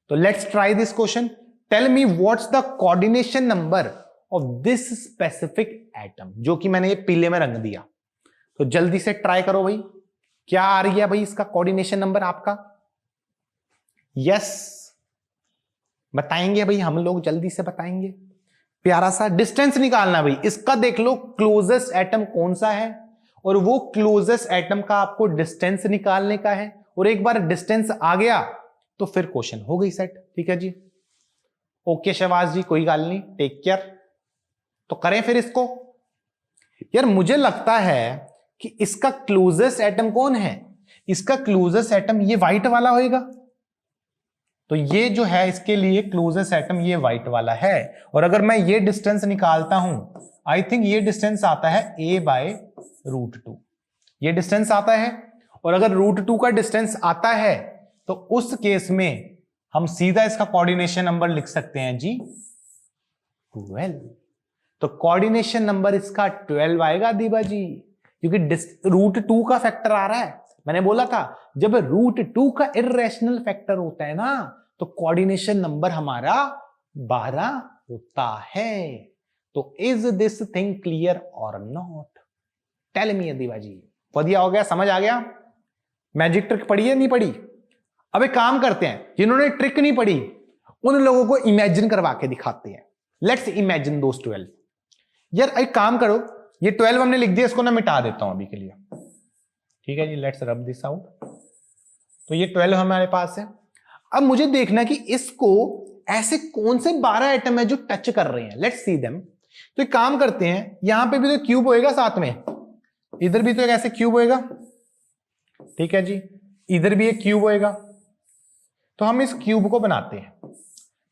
तो let's try this question. Tell me what's the coordination number of this specific atom, जो कि मैंने ये पीले में रंग दिया। तो जल्दी से ट्राई करो भाई, क्या आ रही है भाई इसका कोऑर्डिनेशन नंबर आपका? यस, बताएंगे भाई हम लोग, जल्दी से बताएंगे। प्यारा सा डिस्टेंस निकालना भाई इसका, देख लो क्लोजेस्ट एटम कौन सा है, और वो क्लोजेस्ट एटम का आपको डिस्टेंस निकालने का है। और एक बार डिस्टेंस आ गया तो फिर क्वेश्चन हो गई सेट। ठीक है जी, ओके शहबाज जी, कोई गाल नहीं, टेक केयर। तो करें फिर इसको। यार मुझे लगता है कि इसका क्लोजेस्ट एटम कौन है, इसका क्लोजेस्ट एटम ये व्हाइट वाला होएगा। तो ये जो है इसके लिए क्लोजेस्ट एटम ये व्हाइट वाला है। और अगर मैं ये डिस्टेंस निकालता हूं, आई थिंक ये डिस्टेंस आता है a/√2, ये डिस्टेंस आता है। और अगर √2 का डिस्टेंस आता है तो उस केस में हम सीधा इसका कोऑर्डिनेशन नंबर लिख सकते हैं जी 12। तो कोऑर्डिनेशन नंबर इसका 12 आएगा दीबा जी, क्योंकि √2 का फैक्टर आ रहा है। मैंने बोला था जब √2 का इर्रेशनल फैक्टर होता है ना, तो कोऑर्डिनेशन नंबर हमारा 12 होता है। तो इज दिस थिंग क्लियर और नॉट? टेल मी दीबा जी। बढ़िया हो गया, समझ आ गया? मैजिक ट्रिक पढ़ी है नहीं पढ़ी? अब एक काम करते हैं, जिन्होंने ट्रिक नहीं पढ़ी उन लोगों को इमेजिन करवा के दिखाते हैं। लेट्स इमेजिन दोस 12। यार एक काम करो, ये 12 हमने लिख दिया, इसको ना मिटा देता हूं अभी के लिए। ठीक है जी, लेट्स रब दिस आउट। तो ये 12 हमारे पास है। अब मुझे देखना कि इसको ऐसे कौन से 12 एटम है जो टच कर रहे हैं। Let's see them. तो एक काम करते हैं, यहां पे भी तो क्यूब होएगा साथ में, इधर भी तो एक ऐसे क्यूब होएगा। ठीक है जी, इधर भी एक क्यूब होएगा। तो हम इस क्यूब को बनाते हैं।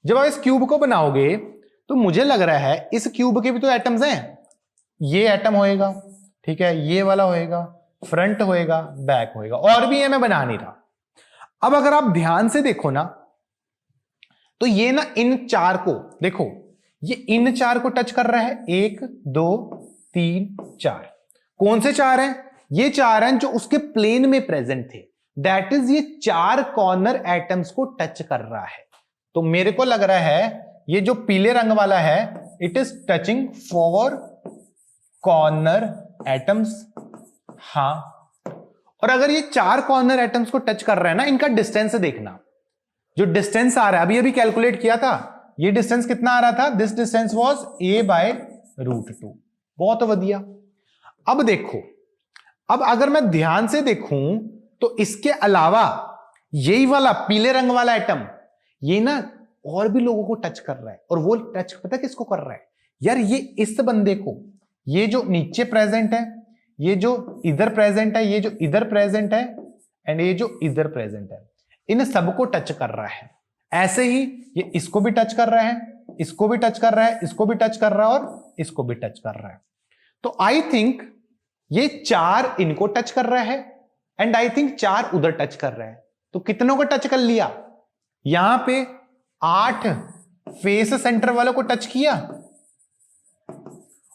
जब आप इस क्यूब को बनाओगे तो मुझे लग रहा है इस क्यूब के भी तो एटम्स हैं। ये एटम होएगा, ठीक है, ये वाला होएगा, फ्रंट होएगा, बैक होएगा, और भी है, मैं बना नहीं रहा। अब अगर आप ध्यान से देखो ना, तो ये ना इन चार को देखो, ये इन चार को टच कर रहा है, 1 2 3 4। कौन से चार हैं? ये चार हैं जो उसके प्लेन में प्रेजेंट थे। दैट इज ये चार कॉर्नर एटम्स को टच कर रहा है। तो मेरे को लग रहा है ये जो पीले रंग वाला है, it is touching 4 corner atoms. हाँ, और अगर ये चार कॉर्नर एटम्स को टच कर रहा है ना, इनका डिस्टेंस देखना, जो डिस्टेंस आ रहा है, अभी अभी कैलकुलेट किया था, ये डिस्टेंस कितना आ रहा था? This distance was a/√2। बहुत बढ़िया। अब देखो, अब अगर मैं ध्यान से देखूं तो इसके अलावा यही वाला पीले रंग वाला एटम, ये ना और भी लोगों को टच कर रहा है। और वो टच पता किसको कर रहा है यार? ये इस बंदे को, ये जो नीचे प्रेजेंट है, ये जो इधर प्रेजेंट है, ये जो इधर प्रेजेंट है, एंड ये जो इधर प्रेजेंट है, इन सबको टच कर रहा है। ऐसे ही ये इसको भी टच कर रहा है, इसको भी टच कर रहा है, इसको भी टच कर रहा है, और इसको भी टच कर रहा है। तो आई थिंक ये चार इनको टच कर रहा है, एंड आई थिंक चार उधर टच कर रहा है। तो कितनों को टच कर लिया? यहां पे 8 फेस सेंटर वालों को टच किया,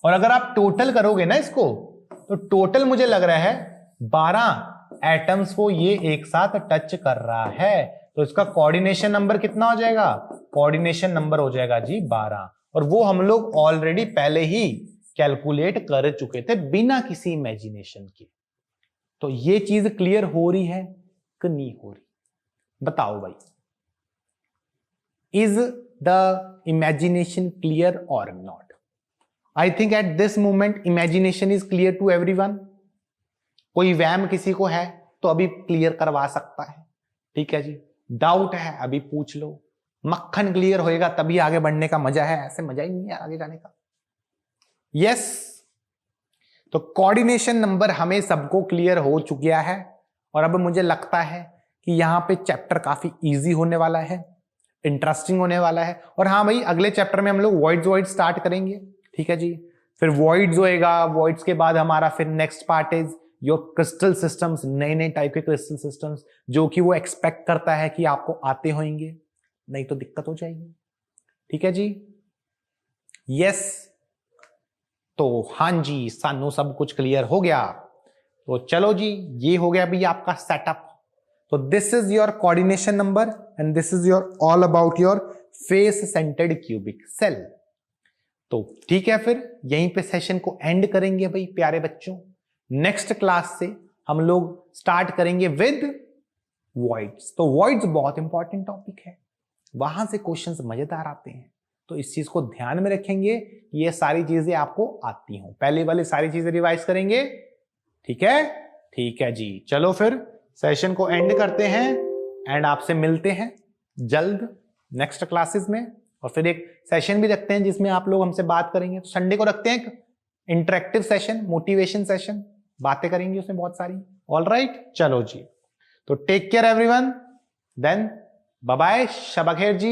और अगर आप टोटल करोगे ना इसको, तो टोटल मुझे लग रहा है 12 एटम्स को ये एक साथ टच कर रहा है। तो इसका कोऑर्डिनेशन नंबर कितना हो जाएगा? कोऑर्डिनेशन नंबर हो जाएगा जी 12, और वो हम लोग ऑलरेडी पहले ही कैलकुलेट कर चुके थे बिना किसी इमेजिनेशन के। तो ये चीज क्लियर हो रही है कि नहीं हो रही? बताओ भाई, इज द इमेजिनेशन क्लियर और not? I think at this moment imagination is clear to everyone. कोई वहम किसी को है तो अभी क्लियर करवा सकता है, ठीक है जी। डाउट है अभी पूछ लो। मक्खन क्लियर होएगा तभी आगे बढ़ने का मजा है, ऐसे मजा ही नहीं है आगे जाने का। यस, तो कोऑर्डिनेशन नंबर हमें सबको क्लियर हो चुका है, और अब मुझे लगता है कि यहां पे चैप्टर काफी इजी होने वाला है, इंटरेस्टिंग होने वाला है। और हाँ भाई, अगले चैप्टर में हम लोग वॉइड्स स्टार्ट करेंगे, ठीक है जी। फिर वॉइड्स होएगा, वॉइड्स के बाद हमारा फिर next part is your crystal systems, नए नए टाइप के क्रिस्टल सिस्टम्स जो कि वो एक्सपेक्ट करता है कि आपको आते होंगे, नहीं तो दिक्कत हो जाएगी, ठीक है जी। यस, तो हाँ जी, सानू सब कुछ क्लियर हो गया। तो चलो जी, ये हो गया भी आपका सेटअप। तो this is your coordination number, and this is your all about your face centred cubic cell. तो ठीक है, फिर यहीं पे सेशन को एंड करेंगे भाई प्यारे बच्चों। नेक्स्ट क्लास से हम लोग स्टार्ट करेंगे विद वॉइड्स। तो वॉइड्स बहुत इंपॉर्टेंट टॉपिक है, वहां से क्वेश्चंस मजेदार आते हैं। तो इस चीज को ध्यान में रखेंगे कि ये सारी चीजें आपको आती हों। पहले वाली सारी चीजें रिवाइज करेंगे, ठीक है? ठीक है जी, चलो फिर सेशन को एंड करते हैं, एंड आपसे मिलते हैं जल्द नेक्स्ट क्लासेस में। और फिर एक सेशन भी रखते हैं जिसमें आप लोग हमसे बात करेंगे। तो संडे को रखते हैं एक इंटरेक्टिव सेशन, मोटिवेशन सेशन, बातें करेंगे उसमें बहुत सारी। ऑल राइट, चलो जी, तो take care everyone, then bye bye, शब खैर जी।